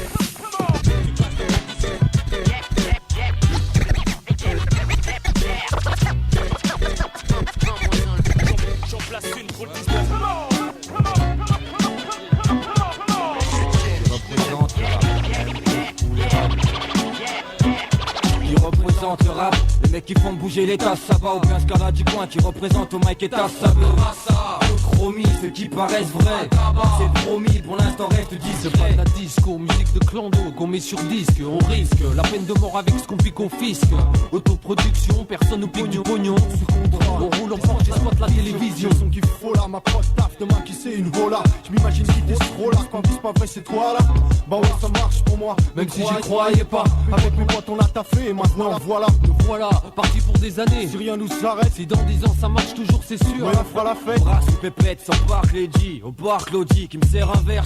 J'en place une pour le 19. Qui représente le rap, les mecs qui font bouger les tasses, ça va. Ou bien ce cara du coin qui représente au mic et tasse, ça veut. Chromie, ceux qui paraissent vrais, c'est promis, pour l'instant reste discret. C'est pas de la disco, musique de clando qu'on met sur disque. On risque la peine de mort avec ce qu'on pique au fisc. Autoproduction, personne nous pique du pognon. On roule en Porsche, j'exploite la télévision. Son qu'il faut là, ma pote taf, demain qui c'est une vola. Je m'imagine quitter ce rôle là, quand c'est pas vrai c'est toi là. Bah ouais ça marche pour moi, même si j'y croyais pas. Avec mes potes on a taffé et maintenant voilà. Nous voilà, parti pour des années. Si rien nous arrête, si dans 10 ans ça marche toujours c'est sûr. Ouais on fera la fête. Bras sous pépette, sans parc Lady, au parc Lodi qui me sert un verre.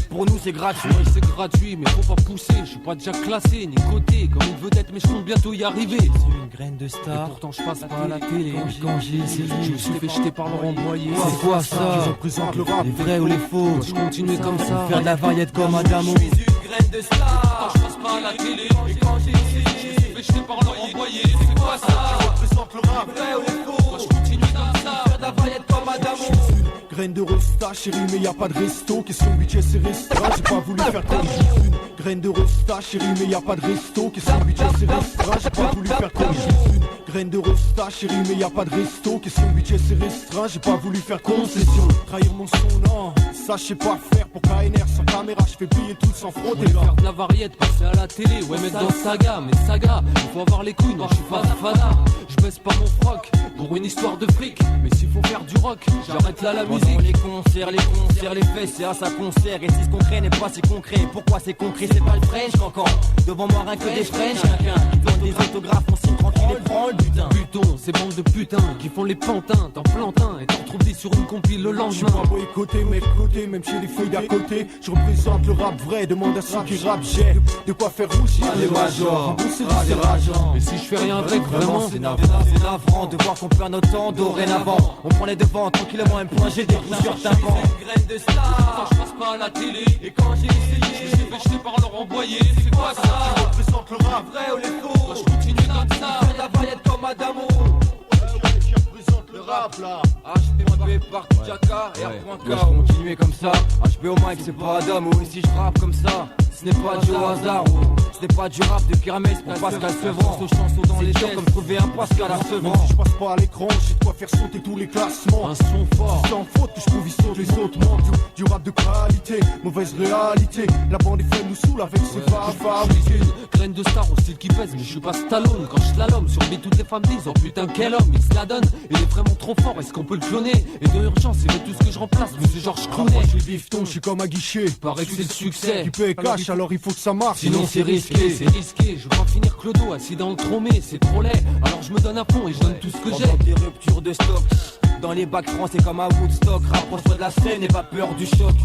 Pour nous c'est gratuit. Oui c'est gratuit mais faut pas pousser. Je suis pas déjà classé ni coté comme une vedette mais je compte bientôt y arriver. C'est une graine de star. Et pourtant je passe pas à la télé. Quand j'ai essayé, je me suis fait jeter par Laurent Boyer. C'est quoi ça? Qui représente le rap? Les vrais ou les faux? Je continue comme ça. Faire de la variette comme Adamo. Je suis une graine de star. Quand je passe pas à la télé. Et quand j'ai essayé, je me suis fait jeter par Laurent Boyer. C'est quoi ça? Qui représente le rap? Les vrais ou les faux? Je continue comme ça. Faire de la variette comme Adamo. Graine de rosta, chérie, mais y a pas de resto. Question budget, c'est restreint. J'ai pas voulu faire comme une graine de rosta, chérie, mais y a pas de resto. Question budget, c'est restreint. J'ai pas voulu faire comme une graine de rosta, chérie, mais y a pas de resto. Question budget, c'est restreint. J'ai pas voulu faire concession. Trahir mon son, non. Ça, je sais pas faire pour KNR sans caméra. Je fais plier tout sans frotter là. Faire de la variette, passer à la télé. Ouais, mettre dans saga. Mais saga, il faut avoir les couilles. Non, je suis pas fada. Je baisse pas mon froc pour une histoire de fric. Mais s'il faut faire du rock, j'arrête là la musique. Les concerts, les fesses, c'est à ça concert. Et si ce concret n'est pas si concret, pourquoi c'est concret? C'est pas le French qu'encore. Devant moi rien que des French, quelqu'un qui donne des autographes, on signe tranquille et prend le butin. Buton, ces bandes de putains qui font les pantins, t'en plantin et t'en retrouves des sur une compile le lendemain. Je suis pas boycotté, mais côté, même chez les feuilles d'à côté. Je représente le rap vrai, demande à ceux qui rappent, j'ai de quoi faire rougir les majors, des rageants. Et si je fais rien avec, vraiment c'est navrant de voir qu'on perd notre temps dorénavant. On prend les devants tranquillement, un point, j'ai des coups sur tympan. Graine de star, quand je passe pas à la télé. Et quand j'ai essayé, je suis fait jeter par leur envoyé. C'est quoi ça? Je représente le rap vrai ou les faux? Moi je continue comme ça. Fais la paillette comme Adamo. Je représente le rap là. HPP par Jaka, R.K. Je continuer comme ça. HP au mic, c'est pas Adamo. Et si je rappe comme ça, ce n'est pas du hasard. Ce n'est pas du rap de Pyramès pour Pascal Sevran. Ce chanson dans les gens comme trouver un Pascal à Sevran. Même si je passe pas à l'écran, j'ai de quoi faire sauter tous les classements. Un son fort, sans faute que je trouve ici les autres membres. Du rap de qualité, mauvaise réalité. La bande des fans nous saoule avec ses faves. Je suis une graine de star au style qui pèse, mais je suis pas Stallone. Quand je slalom sur beat, toutes les femmes disent oh putain quel homme, il se la donne. Il est vraiment trop fort, est-ce qu'on peut le cloner? Et de urgence, il veut tout ce que je remplace, mais c'est Georges Clooney. Moi je suis bifton, je suis comme un guichet. Paraît que c'est le succès. Tu payes cash, alors il faut que ça marche. Sinon c'est risqué, c'est risqué. Je vois finir Clodo assis dans le tromé, c'est trop laid. Alors je me donne à fond et je donne tout ce que j'ai. Des ruptures de stock dans les bacs français comme à Woodstock. Rapproche-toi de la scène et pas peur du choc.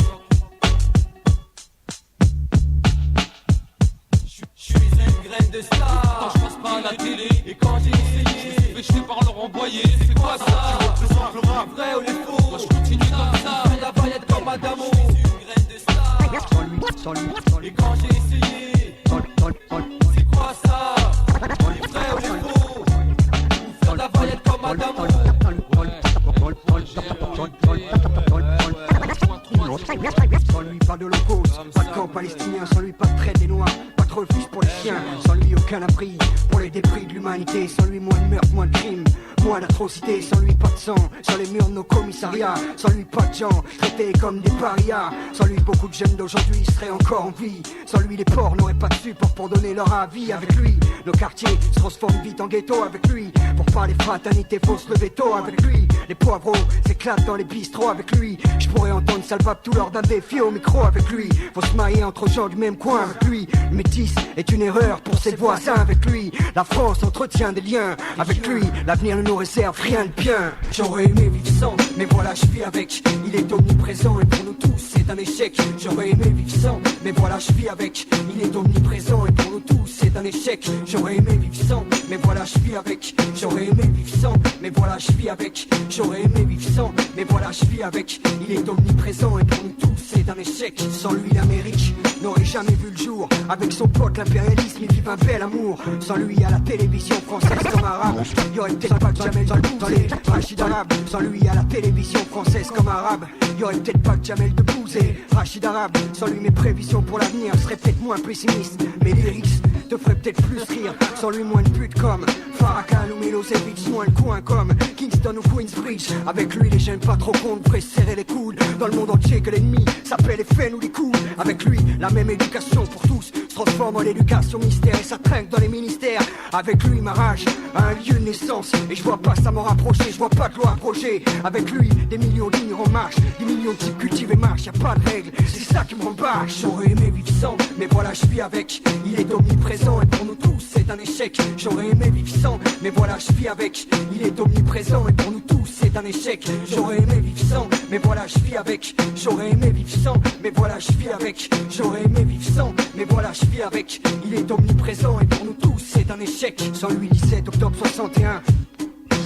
Je suis une graine de star. Quand je passe pas à la télé. Et quand j'ai essayé, je suis fait jeter par leur envoyé. C'est quoi ça? Je représente le rap vrai ou les faux? Moi je continue comme ça. Fais la paillette comme Adamo. Je suis une graine de star. Et quand j'ai essayé, c'est quoi ça? Les vrais ou les faux? Fais la paillette comme Adamo. Sans lui pas de l'Holocauste, pas de camp palestinien, sans lui pas de traite des noirs, pas de refuge pour les chiens, sans lui aucun abri pour les débris de l'humanité, sans lui moins de meurtres, moins de crimes, moins d'atrocités, sans lui pas de sang, sur les murs de nos commissariats, sans lui pas de gens traités comme des parias, sans lui beaucoup de jeunes d'aujourd'hui seraient encore en vie, sans lui les porcs n'auraient pas de support pour donner leur avis, avec lui nos quartiers se transforment vite en ghetto, avec lui pour parler fraternité fausse le veto, avec lui les poivreaux s'éclatent dans les bistrots, avec lui je pourrais entendre Salvab tout lors d'un défi au micro, avec lui faut se marier entre gens du même coin, avec lui le métis est une erreur pour ses voisins, avec lui la France entretient des liens, avec lui l'avenir ne nous réserve rien de bien. J'aurais aimé vivre sans, mais voilà je vis avec, il est omniprésent et pour nous tous c'est un échec. J'aurais aimé vivre sans, mais voilà je vis avec, il est omniprésent et pour nous tous c'est un échec. J'aurais aimé vivre sans, mais voilà je vis avec, j'aurais aimé vivre sans, mais voilà je vis avec, j'aurais aimé vivre sans, mais voilà je vis avec, il est omniprésent et pour nous tous c'est un échec. Sans lui l'Amérique n'aurait jamais vu le jour, avec son pote l'impérialisme il vive un bel amour. Sans lui à la télévision française comme arabe, y aurait peut-être pas de Jamel dans les Rachid Arabe. Sans lui à la télévision française comme arabe, y aurait peut-être pas de Jamel de Bouzé, Rachid Arabe. Sans lui mes prévisions pour l'avenir seraient peut-être moins pessimistes, mes lyrics te feraient peut-être plus rire. Sans lui moins de putes comme Farrakhan ou Milosevic, moins le coin comme Kingston ou Queensbridge. Avec lui les jeunes pas trop cons devraient serrer les coudes, dans le monde entier que l'ennemi s'appelle les faits ou les coups. Avec lui la même éducation pour tous se transforme en éducation mystère et ça trinque dans les ministères. Avec lui ma rage a un lieu de naissance et je vois pas ça m'en rapprocher, je vois pas de loi approcher. Avec lui des millions de lignes en marche, des millions de types cultivés marche, y a pas de règles, c'est ça qui me rembarche. J'aurais aimé vivre sans, mais voilà je vis avec, il est omniprésent et pour nous tous c'est un échec. J'aurais aimé vivre sans, mais voilà je vis avec, il est omniprésent et pour nous tous c'est un échec. J'aurais aimé vivre sans, mais voilà je vis avec, j'aurais aimé vivre sans, mais voilà je vis avec, j'aurais aimé vivre sans, mais voilà je vis avec, il est omniprésent et pour nous tous c'est un échec. Sans lui 17 octobre 61,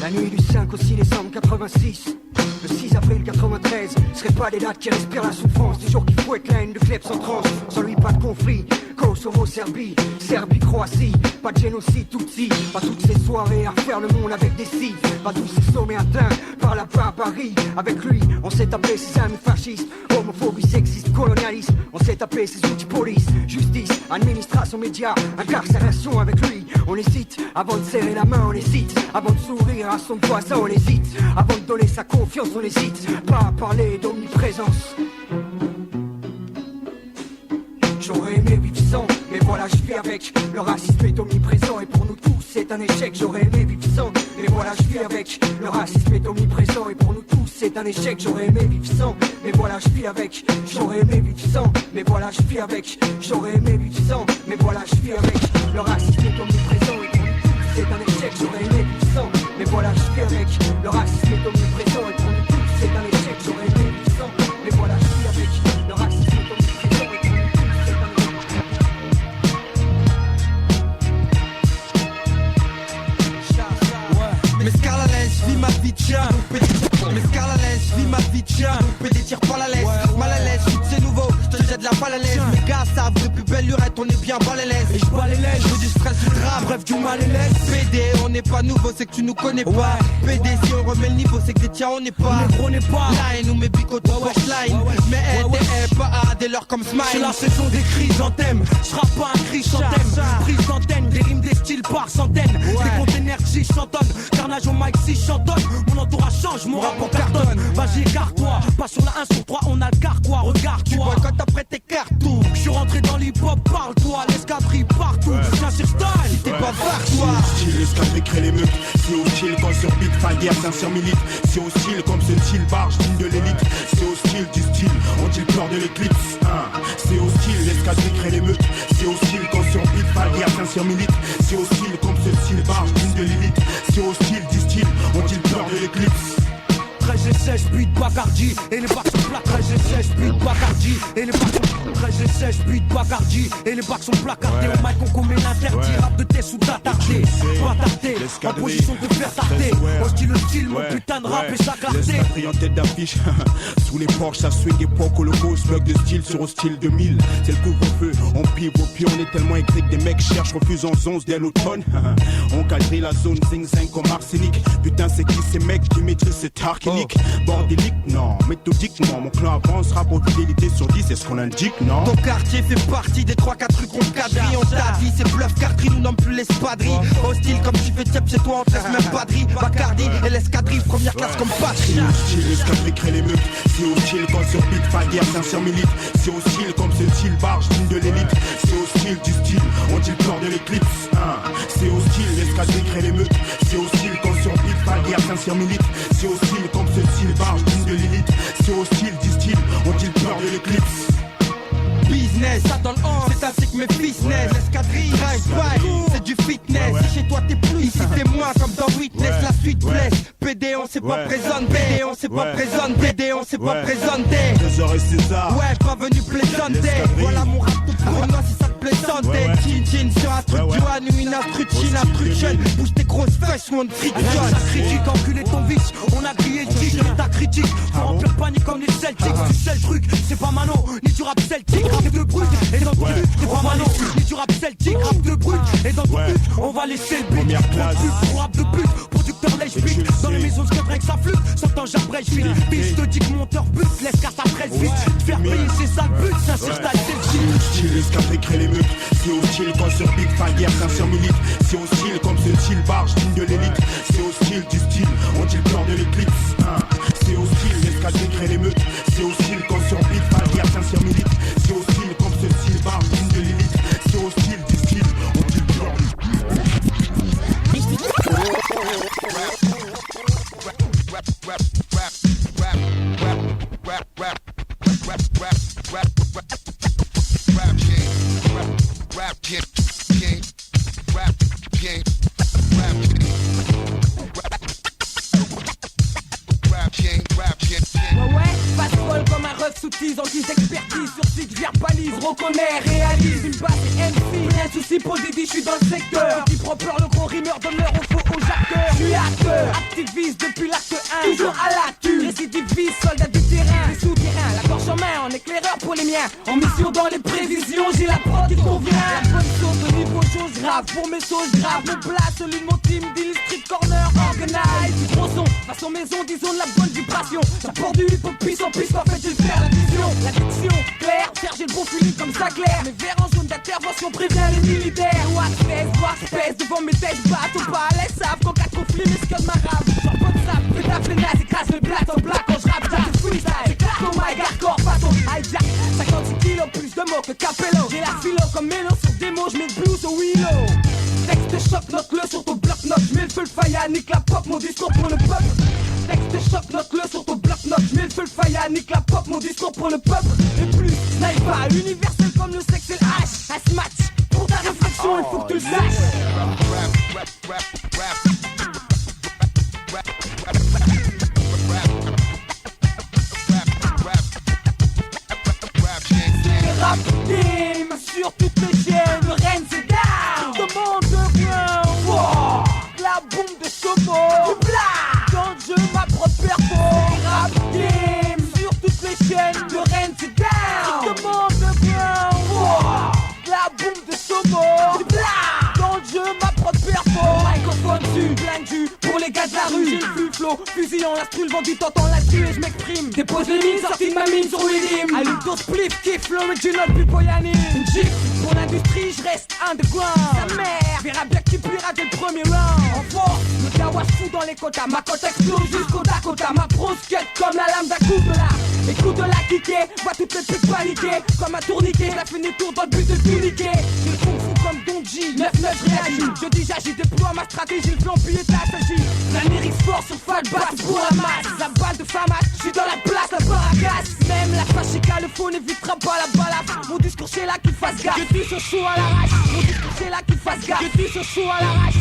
la nuit du 5 au 6 décembre 86, le 6 avril 93, serait pas des dates qui respirent la souffrance, des jours qui fouettent la haine de Klebs en transe. Sans lui pas de conflit, Kosovo, Serbie, Serbie, Croatie, pas de génocide, Tutsi, pas toutes ces soirées à faire le monde avec des scies, pas tous ces sommets atteints par la barbarie. Avec lui, on s'est tapé ses amis fascistes, homophobie, sexiste, colonialisme, on s'est tapé ses outils police, justice, administration, médias, incarcération. Avec lui, on hésite avant de serrer la main, on hésite avant de sourire à son voisin, on hésite avant de donner sa confiance, on hésite pas à parler d'omniprésence. J'aurais aimé vivre sans, mais voilà je vis avec, le racisme est omniprésent et pour nous tous c'est un échec. J'aurais aimé vivre sans, mais voilà je vis avec, le racisme est omniprésent et pour nous tous c'est un échec. J'aurais aimé vivre sans, mais voilà je vis avec, j'aurais aimé vivre sans, mais voilà je vis avec, j'aurais aimé vivre sans, mais voilà je vis avec, le racisme est omniprésent et pour nous c'est un échec, j'aurais aimé du sang. Mais voilà, je suis avec, le racisme est omniprésent. Et pour nous tous, c'est un échec, j'aurais aimé du sang. Mais voilà, je suis avec, le racisme est omniprésent. Et pour nous tous, c'est un échec. Mescal à l'aise, vis ma vie de chien. Mescal à l'aise, vis ma vie de chien. Coupé des tirs par la laisse, mal à l'aise, c'est nouveau. Je te jette la balle à l'aise. Mes gars savent depuis belle lurette, on est bien bas les laises. Et je bats les laises, je veux du stress, du drame. Bref, du mal et l'aise. PD, on n'est pas nouveau, c'est que tu nous connais pas. PD, si on remet le niveau, c'est que des tiens, on n'est pas. On n'est pas. Line ou mes bicotes, line. Mais LDF, pas A, dès lors comme smile. C'est la saison des chrysanthèmes. J'rappe pas un cri chantème. Prise d'antenne, des rimes, des styles par centaines. Des comptes énergie chantonne. Carnage au mic si chantonne. Mon entourage change, mon rap en cartonne. Vas-y, écarte-toi. Pas sur la 1 sur 3, on a le carquois. Regarde-toi. Quand après tes cartons. J'suis rentré dans l'hip-hop, parle-toi. L'escadrille partout. Viens sur style. Si t'es pas barre-toi. Style, l'escadrille crée les meutes. C'est hostile quand sur beat, pas guerre, sincère milite. C'est hostile comme ce style barge, digne de l'élite. C'est hostile du style, on dit le peur de l'éclipse. C'est hostile, l'escadrille crée les meutes. C'est hostile quand sur beat, pas guerre, sincère milite. C'est hostile comme ce style barge, digne de l'élite. C'est hostile du style, on dit le peur de l'éclipse. 13 et 16, beat Bacardi. Et les bacs sont plaques. 13 et 16, beat Bacardi. Et les bacs sont 13 et 16, beat Bacardi. Et les bacs sont placardés. Au mic on commet l'interdit. Rap de tes sous t'attardé. Pas tardé. En position de faire tarder. Hostile le style, mon putain de rap et sa clarté. L'escadrille en tête d'affiche. Sous les Porsche, ça swing époque au logo. Slug de style sur hostile 2000. C'est le couvre-feu. On pive au pied. On est tellement écrit que des mecs cherchent. Refusent en 11 dès l'automne. On quadrille la zone zing-zing comme arsenic. Putain, c'est qui ces mecs qui maîtrisent cet arc? Bordélique, non, méthodiquement. Mon clan avancera pour fidélité sur 10, c'est ce qu'on indique, non? Ton quartier fait partie des 3-4 rues qu'on quadrille. On t'a dit, c'est bluff, carterie, nous nomme plus l'espadrille. Hostile comme tu fais tiep chez toi, on te laisse même pas de riz. Bacardi et l'escadrille, première classe comme patrie. C'est hostile, l'escadrille crée les meutes. C'est hostile quand sur beat, pas guerre, sincère milite. C'est hostile comme ce style barge, digne de l'élite. C'est hostile du style, on dit le peur de l'éclipse. C'est hostile, l'escadrille crée les meutes. C'est hostile quand sur beat, pas guerre, sincère milite. C'est hostile comme ce style barge, digne de l'élite. C'est hostile du style, on dit le peur de l'éclipse. Business, ça dans le c'est ainsi que mes business. L'escadrille, drive-by, c'est du fitness. Si chez toi t'es plus, ici t'es moins comme dans Witness. La suite blesse, PD on s'est pas présenté. PD on s'est pas présenté. PD on s'est pas présenté. Trésor et César. Ouais, pas venu plaisanter. Voilà mon rap tout pour moi si ça te plaisantait. Chin sur un truc du one ou une instru de jeune. Bouge tes grosses fesses ou on te fric. Ça critique, enculé ton vice. On a grillé le titre, ta critique. Faut remplir le panier comme les Celtics. Tu sais le truc, c'est pas Mano, ni du rap celtique. Rap de brut, et dans ton but, c'est pas Mano, ni du rap celtique. Rap de brut, et dans ton but, on va laisser le beat. Pour rap de pute, producteur lèche beat. Dans les maisons, je avec sa flûte, sortant j'abrège vite. Biche te dit que monteur but, laisse qu'à sa presse vite. Te faire payer, c'est ça le but, ça sur ta tête. C'est hostile, l'escadrille crée les meutes. C'est hostile quand sur Big Fire, sincère milite. C'est hostile comme ce style barge, digne de l'élite. C'est hostile du style, on dit le peur de l'éclipse. C'est hostile, l'escadrille crée les meutes. C'est hostile quand sur Big Fire, sincère milite. C'est hostile comme ce style barge, digne de l'élite. C'est hostile du style, on dit le peur de Passe-folle comme un ref sous-tise, en guise d'expertise sur site, verbalise, reconnaît, réalise une base et MC. Rien de souci pour le Didi, je suis dans le secteur. Qui prend peur, le gros rimeur demeure au faux aux acteurs. Je suis acteur, activiste depuis l'acte 1. Toujours à l'actu, récidiviste, soldat du terrain. Les souterrains, la gorge en main, en éclaireur pour les miens. En mission dans les prévisions, j'ai la prod qui convient. La bonne sauce au niveau chose grave, pour mes choses graves. Me place, celui de mon team, dit street corner, organize. Du gros son, façon maison, disons de la bonne vibration. J'apporte du hip-hop puissant, en fait j'ai le faire la vision. L'addiction, claire, faire j'ai le bon feeling comme ça clair. Mes verres en zone d'intervention prévient les militaires. What pèse, voir pèse devant mes têtes, bateau pas à l'aise, savent qu'en 4 conflits, mes scuds m'arabent. Genre pas de sable, pétaf les nazes, écrase le black en black quand je rappe, j'arrive freestyle. J'éclate ton mic hardcore, façon hijack. 56 kilos, plus de mots que Capello. J'ai la philo comme mélo sur des mots, j'mets le blues au willow. Texte choc, note-le sur ton bloc-notes, j'mets le feu le faïa, nique la pop, mon discours pour le peuple. Texte choc, note-le sur ton bloc-notes, j'mets le feu le faïa, nique la pop, mon discours pour le peuple. Et plus, sniper, universel comme le sexe et le H. Un match, pour ta réflexion, il faut que tu le saches. Rap game sur toutes les chaînes, le Rennes c'est down. Demande de rien, wow. La bombe de Chomo, du black. Quand je ma propre perfo. Rap game sur toutes les chaînes, le Rennes c'est down. Demande de rien, wow. La bombe de Chomo, du black. Quand je ma propre perfo. Microphone dessus, plein de jus pour les gars de la rue. J'ai le flux flow, fusillant la strule, vendu t'entends là-dessus et je m'exprime. Dépose les mines, sortie de ma mine sur les limes. Allume ton spliff, kiff l'original Pupoyani. Une gif pour l'industrie, je reste underground. Ta mère verra bien que tu pirates dès le premier round. En force, le kawash fou dans les quotas. Ma cote explose jusqu'au Dakota. Ma grosse quête comme la lame d'un coup de la. Écoute de la kicker, vois toutes les putes paniquer. Comme un tourniquet, la fait des tours dans le but de tout niquer. J'ai le fou fou comme Don G, 9-9 réagis. Je dis j'agis, déploie ma stratégie, le plan puis est s'agit. La lyrique sport sur Fat Bass pour la masse. La balle de Famas, je suis dans la place, la barracasse. Même la fascica, le faux n'évitera pas la balafre. Mon discours c'est là qu'il fasse gaffe. Je tue ce show à l'arrache. Mon discours c'est là qu'il fasse gaffe. Je tue ce show à l'arrache.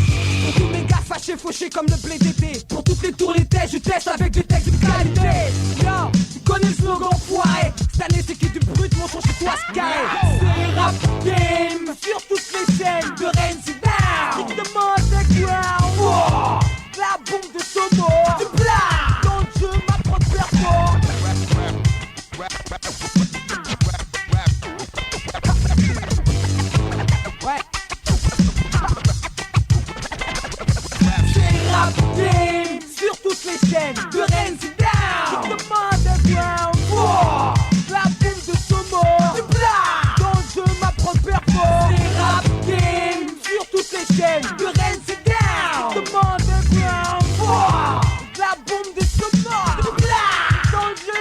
Pour tous mes gars fâchés, fauchés comme le blé d'été. Pour toutes les tours, les tests, je teste avec des textes de qualité. Yo, tu connais le slogan foiré. Cette année c'est qui du brut, mon son chez toi c'est carré. C'est rap game sur toutes les chaînes de Rennes c'est down. Strictement underground. Wow. La bombe de Sono, du plat. Dans le jeu ma propre performance. Ouais. C'est rap game sur toutes les chaînes de Rennes c'est down. Strictement underground. Wow. La bombe de Sono, du plat. Dans le jeu ma propre performance. C'est rap game sur toutes les chaînes de Rennes c'est down. Strictement underground. Wow. La bombe de Sono, du plat. Dans le jeu.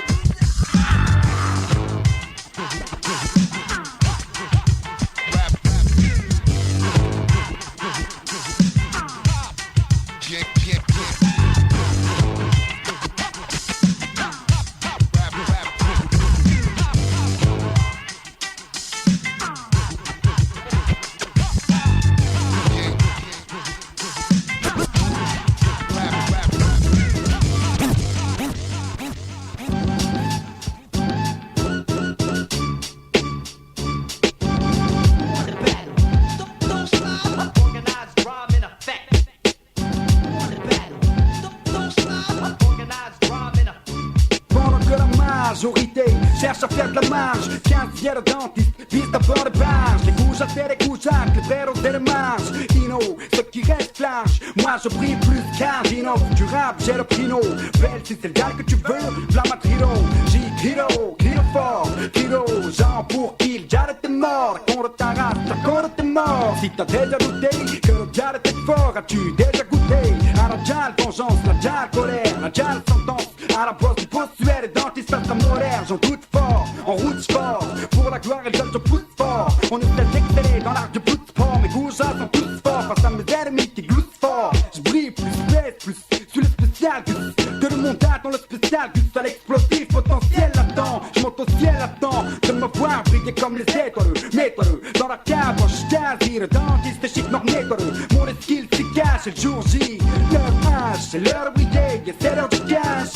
Cherche à faire de la marge, 15 viens le dentiste, vise d'abord les barges. Les couches à terre, les couches à les frères des marges. Ino, ce qui reste flash, moi je brille plus qu'Ardino. Du rap, j'ai le prino, belle si c'est le gars que tu veux, v'là ma trilo. J'ai Kiro, Kiro fort, Kiro, genre pour kill, j'arrête t'es mort. Contre ta race, contre t'es mort. Si t'as déjà douté que le gars était fort, as-tu déjà goûté à la jal vengeance, la jal colère, la jal sentence, à la bosse du postuaire, les dentistes face à molaire. J'en doute fort, en route fort, pour la gloire et le je pousse fort. On est peut-être excellé dans l'art du bout de sport, mes goujats sont tous forts face à mes ennemis qui gloussent fort. Je brille plus, baisse plus, sur le spécial que le monde attend, le spécial plus à l'explosif potentiel latent. Je monte au ciel attends de me voir briller comme les étoiles. Mets-toi-le dans la cave, je quasi le dentiste chic normétole. Mon skill s'y cache, et le jour J, l'heure H, c'est l'heure de briller, et c'est l'heure du cash.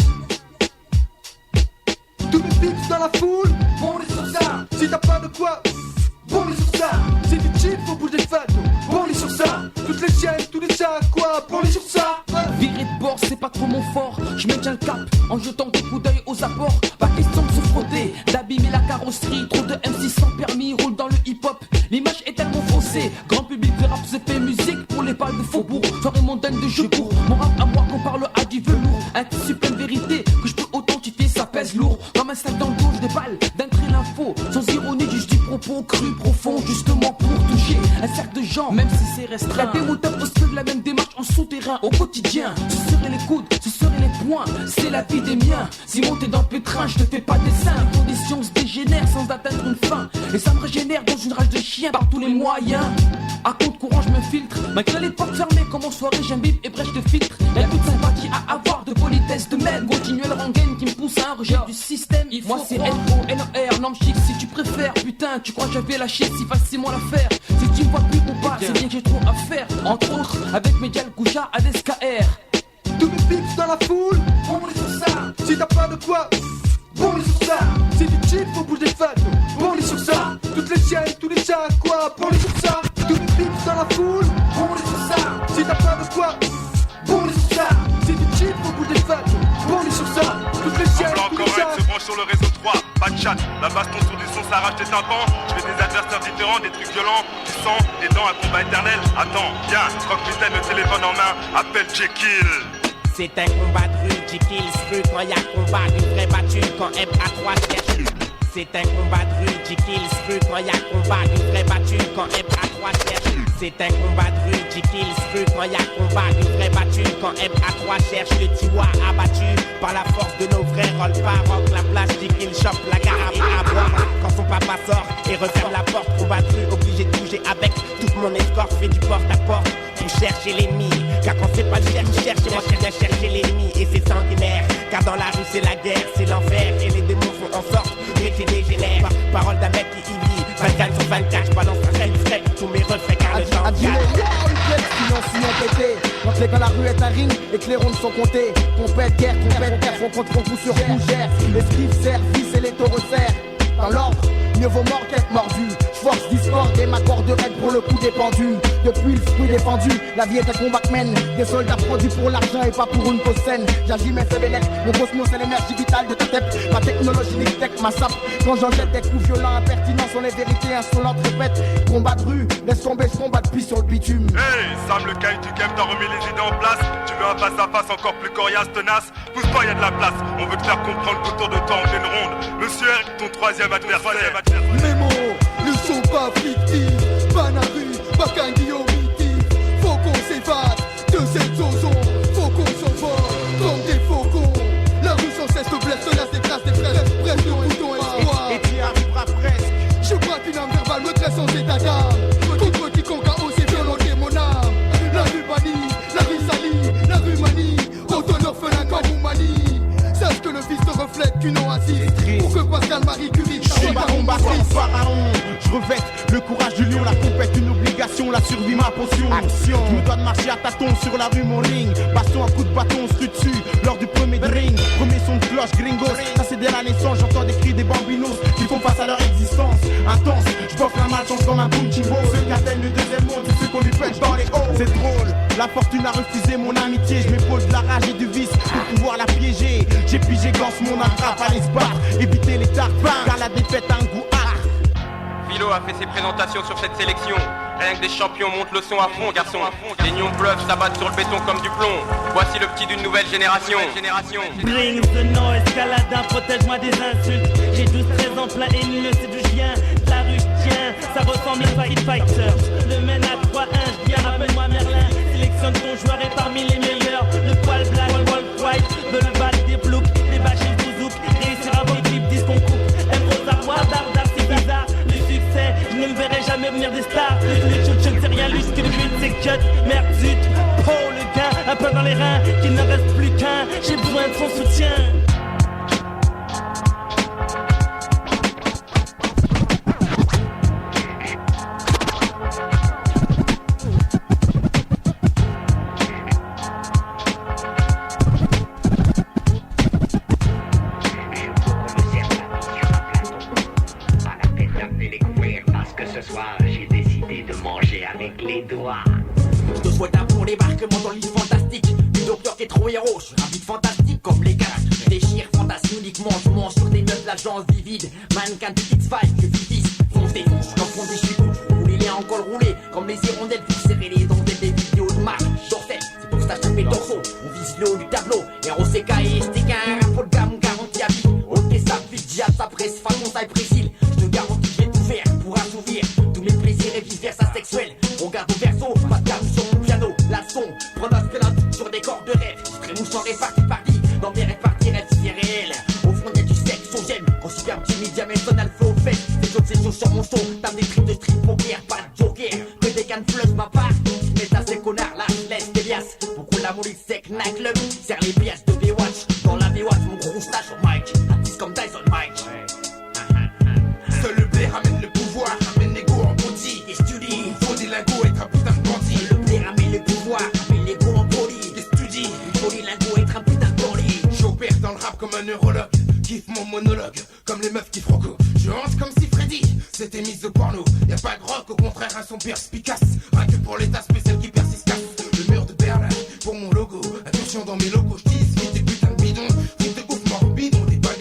Tous les tips dans la foule, on est sur ça. Si t'as pas de quoi, on est sur ça. C'est du chill, faut bouger fat, on est sur ça. Toutes les chaînes, tous les chats, quoi, on est sur ça. Virer de bord, c'est pas trop mon fort. Je maintiens le cap en jetant des coups d'œil aux apports. Pas question de se frotter, d'abîmer la carrosserie. Trop de MC sans permis roulent dans le hip-hop. L'image est tellement faussée. Grand public de rap, c'est fait musique pour les balles de faubourg. Soirée montagne de jeux courts. Mon rap à moi qu'on parle à du velours. Un tissu plein de vérité que je peux authentifier, ça pèse lourd. Comme un sac dans le dos, je déballe d'un trait l'info. Sans ironie, juste du propos cru, profond. Justement pour toucher un cercle de gens, même si c'est restreint. La démontable poste de la même démarche en souterrain au quotidien. Ce seraient les coudes, ce seraient les poings. C'est la vie des miens. Si monter dans le pétrin, je te fais pas dessin. Les conditions se dégénèrent sans atteindre une fin. Et ça me régénère dans une rage de chien par tous les moyens. À compte courant, je me filtre. Malgré les portes fermées, comme en soirée, j'imbibe et brèche de filtre. Y'a toute sympathie à avoir, de politesse de même. Continuel rengaine qui me pousse à un rejet du système. Moi c'est L-O-N-O-R, norme chic si tu préfères. faire. Putain, tu crois que j'avais lâché si facilement l'affaire? Si tu me vois plus ou pas, c'est bien que j'ai trop à faire. Entre autres, avec Medial Koucha, ADSKR. Tous mes fixes dans la foule, on est sur ça. Si t'as pas de quoi, on est sur ça. Si tu cheat, faut bouger fat, on est sur ça. Toutes les chiennes, tous les chats, quoi, on est sur ça. Tous mes fixes dans la foule, on est sur ça. Si t'as pas de quoi, on est sur ça. Si tu cheat, faut bouger fat, on est sur ça. Toutes les chiennes, tous les chats. Se branche sur le réseau 3, pas de chat. La baston sur du son, ça arrache tes tympans. Je fais des adversaires différents, des trucs violents, du sang, des dents, un combat éternel. Attends, viens, croque putain, le téléphone en main, appelle Jekyll. C'est un combat de rue, Jekyll se quand y'a combat, une vraie battue quand MA3 cherche. C'est un combat de rue, Jekyll se quand y'a combat, une vraie battue quand MA3 cherche. C'est un combat de rue, Jekyll se quand y'a combat, une vraie battue quand MA3 cherche. Le tiwa abattu par la force de nos vrais rôles paroques. La place, Jekyll chope la gare à boire. Quand son papa sort et referme la porte, combat de rue, obligé de bouger avec toute mon escorte, fait du porte-à-porte. Pour chercher l'ennemi, car quand c'est pas le cherche, moi je viens chercher l'ennemi et c'est sanguinaire. Car dans la rue c'est la guerre, c'est l'enfer et les démons font en sorte d'être dégénères. Parole d'un mec qui y vit, 24 sur 24, je balance un refrain, tous mes refrains car le temps sinon pété. Montrer quand la rue est un ring et que les rondes sont comptées. Compète, guerre, font contre coup sur coup, gère. Esquive, service et les taureaux serrent. Dans l'ordre, mieux vaut mort qu'être mordu. Force discorde et ma corde raide pour le coup dépendu. Depuis le fruit défendu, la vie est un combat que mène. Des soldats produits pour l'argent et pas pour une cause saine. J'agis mes faits lettres, mon cosmos c'est l'énergie vitale de ta tête. Ma technologie tech, ma sape. Quand j'en jette des coups violents, impertinents sont les vérités insolentes. Répète, combat de rue, laisse tomber ce combat depuis sur le bitume. Hey, Sam le caille du game, t'as remis les idées en place. Tu veux un face à face encore plus coriace, tenace. Pousse pas, y'a de la place. On veut te faire comprendre qu'autour de toi on fait une ronde. Monsieur R, ton troisième adversaire. Mes mots ne sont pas fictifs. Banarue, Bakangi omitif. Faut qu'on s'évade de cette zone. Faut qu'on s'envole comme des faucons. La rue sans cesse te blesse, tenace, écrase des fraises. Bref, le bouton espoir. Et tu y arriveras presque. Je crois qu'une âme verbale me dresse en état d'âme. Contre quiconque a osé violenter mon âme. La rue bannie, la rue salie, la rue manie. Autant orphelin comme Oumani. Sache que le vice ne reflète qu'une oasis. Pour que Pascal Marie Curie pharaon. Je revête le courage du lion, la compète une obligation, la survie ma potion. Action. Je me dois de marcher à tâtons sur la rue, mon ring. Baston à coups de bâton, on se tue dessus lors du premier drink. Premier son de cloche, gringos. Ça c'est dès la naissance, j'entends des cris des bambinos qui font face à leur existence intense. Je boxe la malchance comme un boom chibo. Ceux qui atteignent le deuxième monde, c'est ceux qu'on lui pêche dans les hauts. C'est drôle, la fortune a refusé mon amitié. Je m'épaule de la rage et du vice pour pouvoir la piéger. J'ai pigé ganse mon attrape, allez se battre, éviter les tarpins, car la défaite a un goût art. Philo a fait ses présentations sur cette sélection. Rien que des champions montent le son à fond, garçon. Les nions bluffs s'abattent sur le béton comme du plomb. Voici le petit d'une nouvelle génération. Bring the noise, Caladin, protège-moi des insultes. J'ai 12-13 ans plein et nul, c'est d'où je viens. La rue je tiens, ça ressemble à Fight Fighter. Le mène à 3-1, je viens, rappelle-moi Merlin. Sélectionne ton joueur est parmi les meilleurs. Le poil black, le wolf white, de le bal des blouks, des bâches et bouzouk. Réussir à vos clips, disent qu'on coupe. M.O.S.A. Wardar, c'est bizarre. Le succès, je ne me verrai jamais venir des stars. Je ne sais rien, lui, ce que le but c'est cut. Merde, zut, oh le gain, un peu dans les reins, qu'il ne reste plus qu'un. J'ai besoin de son soutien. Je souhaite un bon débarquement dans l'île fantastique. Une docteur qui est trop héros, je suis un vide fantastique comme les gars. Je déchire fantasme uniquement, je mange sur des meufs l'agence vivide. Mannequin de X5, je vis 10, foncez. J'en des chicots, roulez les en col roulé. Comme les hirondelles, vous serrez les ondelles des vidéos de marque. Dorset, c'est pour ça que je tape torso. On vise le haut du tableau. ROCK et STK, un pot de gamme garantie à vie. Ok, ça vite, diable, ça presse, façon, ça est précile. Je te garantis que je vais tout faire pour assouvir tous mes plaisirs et vice versa sexuels. On garde au verso, pas de gamme sur mon piano. La son, pronoce que sur des corps de rêve. Frémousse en réparti par vie, dans mes répartis rêves, c'est réel. Au fond y'a du sexe, on j'aime. Quand super timide, jamais son alpha au fait. C'est chaud sur mon son, t'as des tripes de street poker, pas de joker. Que des cannes fleuves, ma part. Mais à ces connards là, je laisse des liasses. Beaucoup la molly sec, nightclub. Serre les pièces de V-Watch. Dans la V-Watch, mon gros stage au mic. Artiste comme Dyson Mike. comme un neurologue. Kiffe mon monologue, comme les meufs qui franco. Je hanse comme si Freddy c'était mise de porno. Y'a pas de rock, au contraire un son perspicace. Rien que pour l'état spécial qui persiste. Le mur de Berlin pour mon logo. Attention dans mes locaux, j'tisse vite des putains de bidons. Vite de ouf, mort bidon, des balles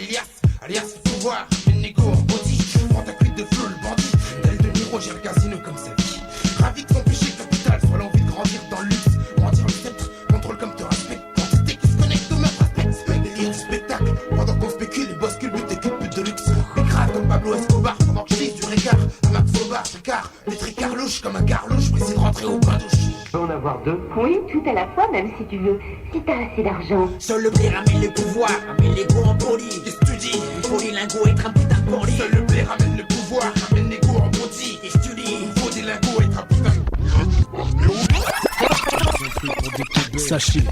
alias pouvoir, une négo en body. Prends ta cuite de flou, le bandit. Tel de Niro, j'ai le casino comme sa vie. Ravi que ton péché capital soit l'envie de grandir dans le luxe. Mentir le sceptre, contrôle comme te respecte. Quantité qui se connecte au meurtre respecte. Délire du spectacle, pendant qu'on spécule, les boss culbutent et culbutent de luxe. Mais grave comme Pablo Escobar, pendant que je du Ricard. Un Max Faubard, Tricard, des tricards louches comme un garlouche. Précis de rentrer au bain douche. Je peux en avoir deux? Oui, tout à la fois, même si tu veux. Si t'as assez d'argent. Seul le blé ramène le pouvoir, ramène l'ego en poli. Qu'est-ce que tu dis? Il faut les lingots être un putain de poli. Seul le blé ramène le pouvoir, ramène l'ego en body. Qu'est-ce que tu dis? Il faut des lingots être un putain de... Sachez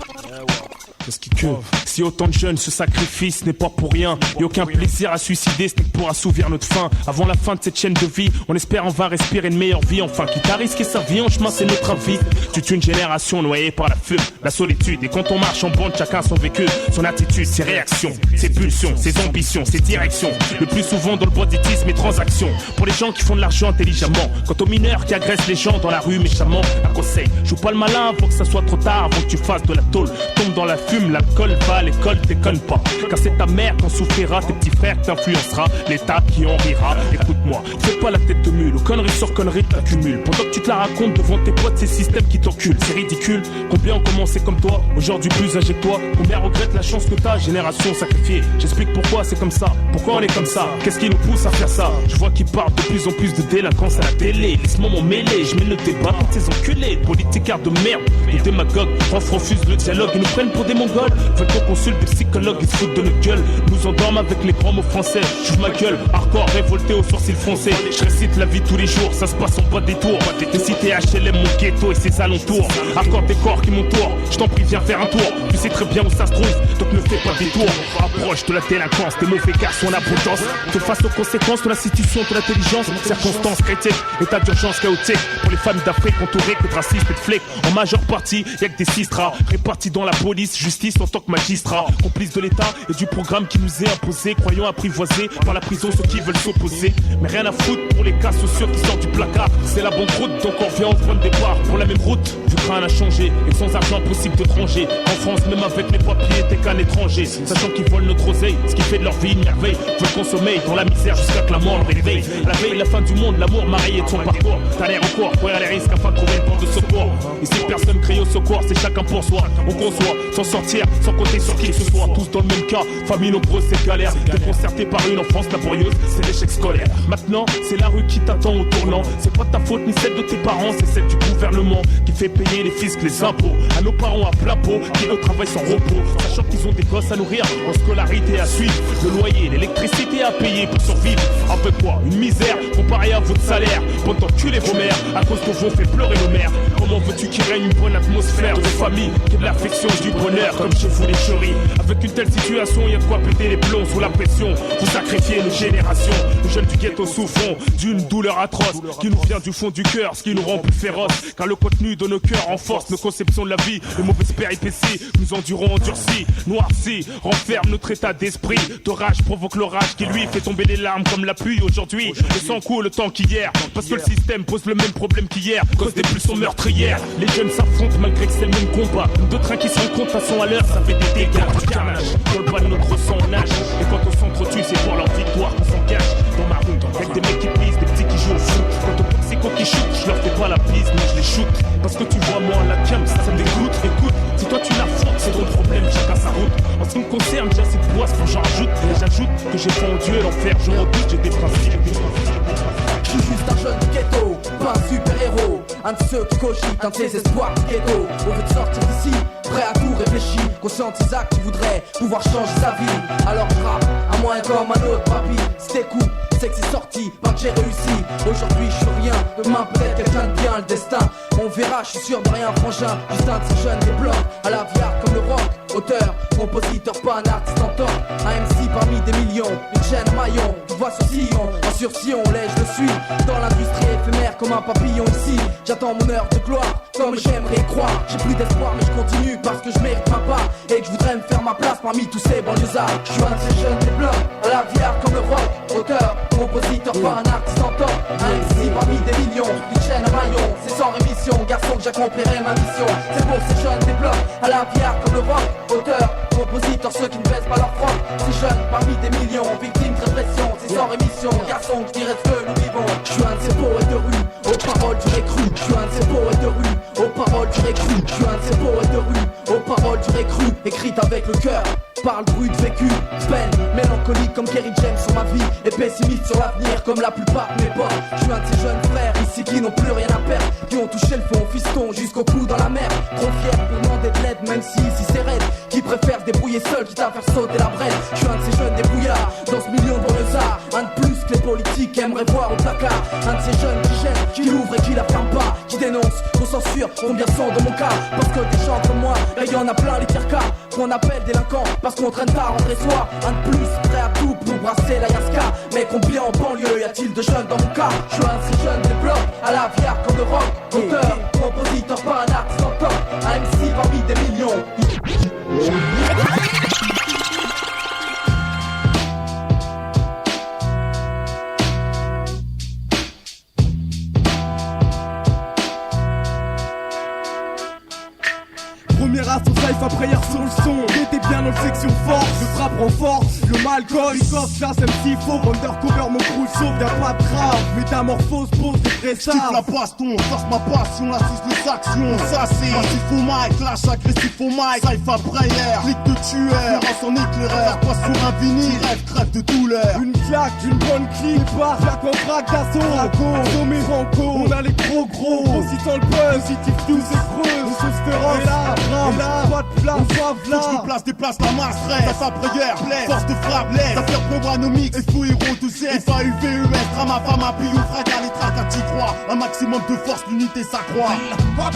que si autant de jeunes se sacrifient, ce n'est pas pour rien. Et aucun plaisir à suicider, ce n'est que pour assouvir notre faim. Avant la fin de cette chaîne de vie, on espère enfin respirer une meilleure vie. Enfin, quitte à risquer sa vie en chemin, c'est notre avis. Toute une génération noyée par la fume, la solitude. Et quand on marche en bande, chacun son vécu, son attitude, ses réactions, ses pulsions, ses ambitions, ses directions. Le plus souvent dans le banditisme et transactions. Pour les gens qui font de l'argent intelligemment. Quant aux mineurs qui agressent les gens dans la rue méchamment, un conseil, joue pas le malin avant que ça soit trop tard, avant que tu fasses de la tôle. Tombe dans la fume, l'alcool va à l'école, déconne pas. Car c'est ta mère qui en souffrira, tes petits frères qui t'influencera, l'État qui en rira. Écoute-moi, fais pas la tête de mule, conneries sur conneries t'accumules. Pendant que tu te la racontes devant tes potes, ces systèmes qui t'enculent, c'est ridicule. Combien ont commencé comme toi, aujourd'hui plus âgés que toi? Combien regrettent la chance que t'as, génération sacrifiée? J'explique pourquoi c'est comme ça, pourquoi on est comme ça, qu'est-ce qui nous pousse à faire ça? Je vois qu'ils parlent de plus en plus de délinquance à la télé. Laisse-moi m'en mêler, je mets le débat contre ces enculés, politicards de merde, les démagogues, refusent le dialogue, ils nous prennent pour des mongols. Veulent qu'on consulte des psychologues, ils se foutent de notre gueule. Nous endorment avec les grands mots français. J'ouvre ma gueule, hardcore, révolté aux sourcils foncés. Je récite la vie tous les jours, ça se passe en bas des tours. Des cités HLM, mon ghetto et ses alentours. Hardcore des corps qui m'entourent, je t'en prie viens faire un tour. Tu sais très bien où ça se trouve, donc ne fais pas des tours. Approche de la délinquance, des mauvais garçons en abondance. Fais face aux conséquences de l'institution, de l'intelligence. Circonstances critiques, état d'urgence chaotique. Pour les familles d'Afrique entourées que de racisme et de flics. En majeure partie, y'a que des sistras répartis dans la police, justice en tant que magistrat. Complices de l'État et du programme qui nous est imposé. Croyons apprivoisés par la prison ceux qui veulent s'opposer. Mais rien à foutre pour les cas sociaux qui sortent du placard. C'est la banqueroute, donc on revient au point de départ. Pour la même route, vu que rien n'a changé. Et sans argent impossible de trancher. En France, même avec les papiers, t'es qu'un étranger. Sachant qu'ils volent notre oseille, ce qui fait de leur vie une merveille. Veulent consommer dans la misère jusqu'à que la mort le réveille. La veille, la fin du monde, l'amour marié de son parcours. T'as l'air au corps, courir les risques afin de trouver une porte de secours. Ici personne crie au secours, c'est chacun pour soi. On conçoit, sans sortir, sans compter sur qui que ce soit. Tous dans le même cas, famille nombreuse, c'est galère. Déconcerté par une enfance laborieuse, c'est l'échec scolaire. Maintenant, c'est la rue qui t'attend au tournant. C'est pas ta faute ni celle de tes parents, c'est celle du gouvernement qui fait payer les fiscs, les impôts à nos parents à plat pot, qui ne travaillent sans repos. Sachant qu'ils ont des gosses à nourrir, en scolarité à suivre, le loyer, l'électricité à payer pour survivre. Un peu quoi, une misère comparée à votre salaire. Pour t'enculer vos mères, à cause de vous fait pleurer nos mères. Comment veux-tu qu'il règne une bonne atmosphère de famille, qui est de l'affection, du bonheur, comme chez vous les chéris? Avec une telle situation, y a de quoi péter les plombs sous la pression. Vous sacrifiez nos générations, nos jeunes du ghetto souffront d'une douleur atroce qui nous vient du fond du cœur, ce qui nous rend plus féroces. Car le contenu de nos cœurs renforce nos conceptions de la vie. Les mauvaises péripéties nous endurons endurcis, noircis, renferme notre état d'esprit. De rage provoque l'orage qui lui fait tomber les larmes comme la pluie aujourd'hui. Le sang coule autant qu'hier, parce que le système pose le même problème qu'hier, cause des pulsions meurtrières. Les jeunes s'affrontent malgré que c'est le même combat. Deux trains qui se rencontrent façon à l'heure, ça fait des dégâts, du carnage. Dans le bas de notre sang on nage. Et quand on s'entretue, c'est pour leur victoire qu'on s'engage. Dans ma rue, avec des mecs qui pissent, des petits qui jouent au foot. Quand on toxico qui shoot, je leur fais pas la bise, mais je les shoot. Parce que tu vois moi la cam, ça me dégoûte. Écoute, si toi tu la faute, c'est ton problème, chacun sa route. En ce qui me concerne, j'ai assez de poisse quand j'en rajoute. Et j'ajoute que j'ai pas en Dieu l'enfer, je redoute, j'ai des principes. Je suis juste un jeune ghetto, pas un super-héros. Un de ceux qui cogitent, un de ces espoirs du ghetto. On veut te sortir d'ici, prêt à tout réfléchir. Conscient de ses actes, qui voudrait pouvoir changer sa vie. Alors je rappe, à moins comme un autre papy. Si t'écoutes, c'est que c'est sorti, pas que j'ai réussi. Aujourd'hui je suis rien, demain peut-être quelqu'un de bien. Le destin, on verra, je suis sûr de rien frangin. Juste un de ces jeunes des blocs, à la viard comme le rock. Auteur, compositeur, pas un artiste en tort. Un MC parmi des millions, une chaîne à maillon, une voix sur sillon, en sursis on lèche, je suis dans l'industrie éphémère comme un papillon ici. J'attends mon heure de gloire, comme j'aimerais croire. J'ai plus d'espoir mais je continue parce que je mérite ma part et que je voudrais me faire ma place parmi tous ces banlieusards. Je suis un de ces jeunes des blocs, à la vie comme le rock. Auteur, compositeur, pas un artiste en tort. Un MC parmi des millions, une chaîne à maillon, c'est sans rémission. Garçon que j'accomplirai ma mission. C'est pour ces jeunes des blocs, à la vie comme le rock. Auteur, compositeur, ceux qui ne baissent pas leur froc. Ces jeunes parmi des millions, victimes de répression, c'est sans rémission. Garçon que je dirais ce que nous vivons. Je suis un de ces poètes de rue, aux paroles du récru. Je suis un de ces poètes de rue, aux paroles du récru. Je suis un de ces poètes de rue, aux paroles du récru. Écrite avec le cœur, parle brut vécu. Peine, mélancolique comme Kerry James sur ma vie. Et pessimiste sur l'avenir comme la plupart de mes potes. Je suis un de ces jeunes frères ici qui n'ont plus rien à perdre, qui ont touché le fond, fiston jusqu'au cou dans la mer. Trop fier pour demander de l'aide même si ici c'est raide. Qui préfère se débrouiller seul quitte à faire sauter la brette. Je suis un de ces jeunes débrouillards dans ce million de banlieusards. Un de plus que les politiques aimeraient voir au placard. Un de ces jeunes qui gênent, qui l'ouvrent et qui la ferment pas. Qui dénoncent, qu'on censure, combien sont dans mon cas. Parce que des gens comme moi, il y en a plein les pires cas. Qu'on appelle délinquants parce qu'on traîne tard en soi. Un de plus prêt à tout pour brasser la Yaska. Mais combien en banlieue y a-t-il de jeunes dans mon cas? Je suis un de ces jeunes des blocs, à la vière comme le rock. Auteur, compositeur, pas un artiste en top. Un MC parmi des millions. Première assaut, Cypher, prière sur le son. J'étais bien dans le section force, je frappe en force. Le mal colle, Ricoff, classe MC faux. Undercover, mon crew sauve, y'a pas de trave. Métamorphose, pose des pressages. J'kiffe la baston, force ma passion, assise les actions. Ça c'est passif au mic, clash agressif au mic. Cypher, prière, clic de tueur, lance en éclaireur. Passe sur un vinyle, crève de douleur. Une claque, une bonne clique, part, plaque en traque d'assaut. Assaut, mes rancos, on a les gros. Aussi sans le buzz, positif, tout c'est creux. On se féroce, et là, pas de place, on soif là. Je place, déplace la masse, stress. Ça prière, blesse, force de frappe, blesse. Affaire programnomique, et fou héros de cesse. FAUVES, drama, fama, puis on fracas les tracas, t'y crois. Un maximum de force, l'unité s'accroît. Pour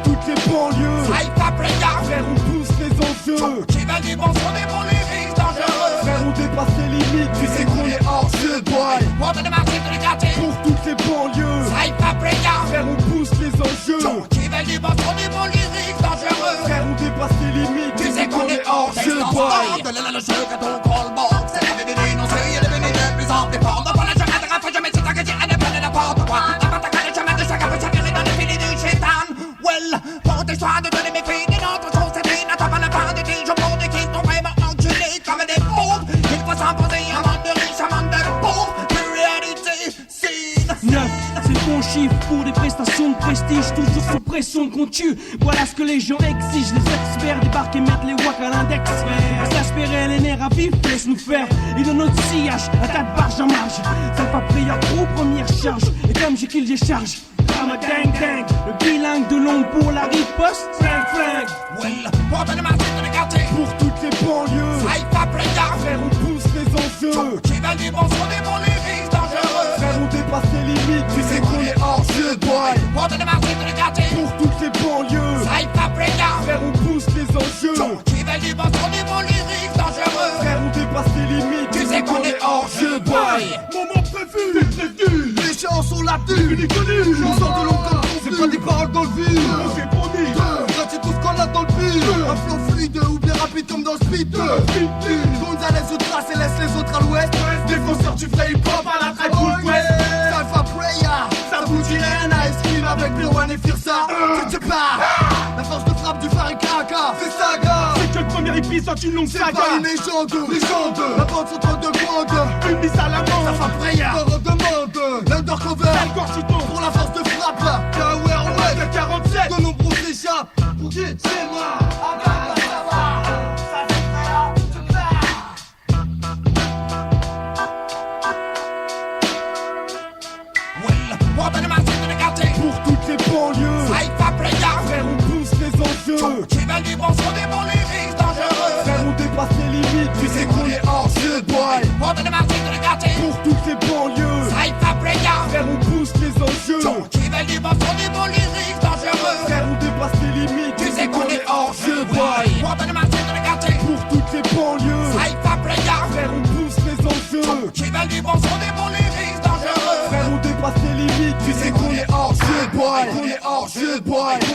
toutes les banlieues, frère, on pousse les enjeux. Qui va dire bon son des bons lyriques dangereux. Frère, on dépasse les limites, tu sais qu'on est hors jeu, boy. Pour toutes les banlieues, frère, on pousse les enjeux. Qui va dire bon son des bons lyriques dangereux. Frère, on dépasse les limites, tu sais qu'on est hors jeu, boy. De là le jeu quand on call box. C'est la vie des dénoncés, il est devenu de plus en plus fort. Donc voilà, je rattrape, je mets c'est ça que j'ai à ne pas n'importe quoi. Avant ta carrière, je mets de chacun peut s'avérer dans les filets du chétan. Well, pour tes choix de donner mes filles, des nôtres sont ces filles. N'attends pas la fin du tige, pour des qui sont vraiment enculés comme des pauvres. Il faut s'imposer un monde de riches, un monde de pauvres. De réalité, scene. 9, c'est le bon chiffre pour des prestations de prestige, toujours sous pression qu'on tue. Voilà ce que les gens exigent, les experts débarquent et mettent les wacks à l'index. S'aspérer les nerfs à vif, laisse-nous faire. Et dans notre sillage, à 4 barges en marge. Ça va prière pro, première charge. Et comme j'ai kill, j'ai charge. I'm a dang dang, le bilingue de long pour la riposte. Flingue. Well, pour donner ma tête dans les quartiers. Pour toutes les banlieues, frère, on pousse les enjeux. Qui va dire bon son des bons lyriques dangereux. Frère, on dépasse les limites, tu sais qu'on est hors jeu, boy. Pour donner ma tête dans les quartiers. Pour toutes les banlieues, frère, on pousse les enjeux. Qui va dire bon son des bons lyriques dangereux. Frère, on dépasse les limites, tu sais qu'on est hors jeu, boy. Moment prévu, les gens sont là-dessus. Nous sortons de l'ombre, c'est pas des paroles dans le vide. On fait bondir, c'est tout ce qu'on a dans le beat. Un flow fluide ou bien rapide comme dans le speed. Gonzalez au trace et laisse les autres à l'ouest. Défenseur du vrai hip-hop à la très cool quest. Cypher Prayer, ça bouge rien à esquive avec Pirwan et Firsa. Tu te pars, la force de frappe du phare et Kraka. C'est saga, c'est que le premier épisode d'une longue saga. C'est pas une légende, la bande sont trop de bandes. Une mise à la main, Cypher Prayer, on redemande l'undercover pour la force de frappe. K.O.R. West, 47, de nombreux s'échappent pour dire c'est moi. Pour toutes les banlieues, frère, on pousse les enjeux. Qui va dire bon son des bons lyriques dangereux. Frère, on dépasse les limites, tu sais qu'on est hors jeu, boy. Pour toutes les banlieues, frère, on pousse les enjeux. Qui va dire bon son des bons lyriques dangereux. Frère, on dépasse les limites, tu sais qu'on est hors jeu, boy. shit boy.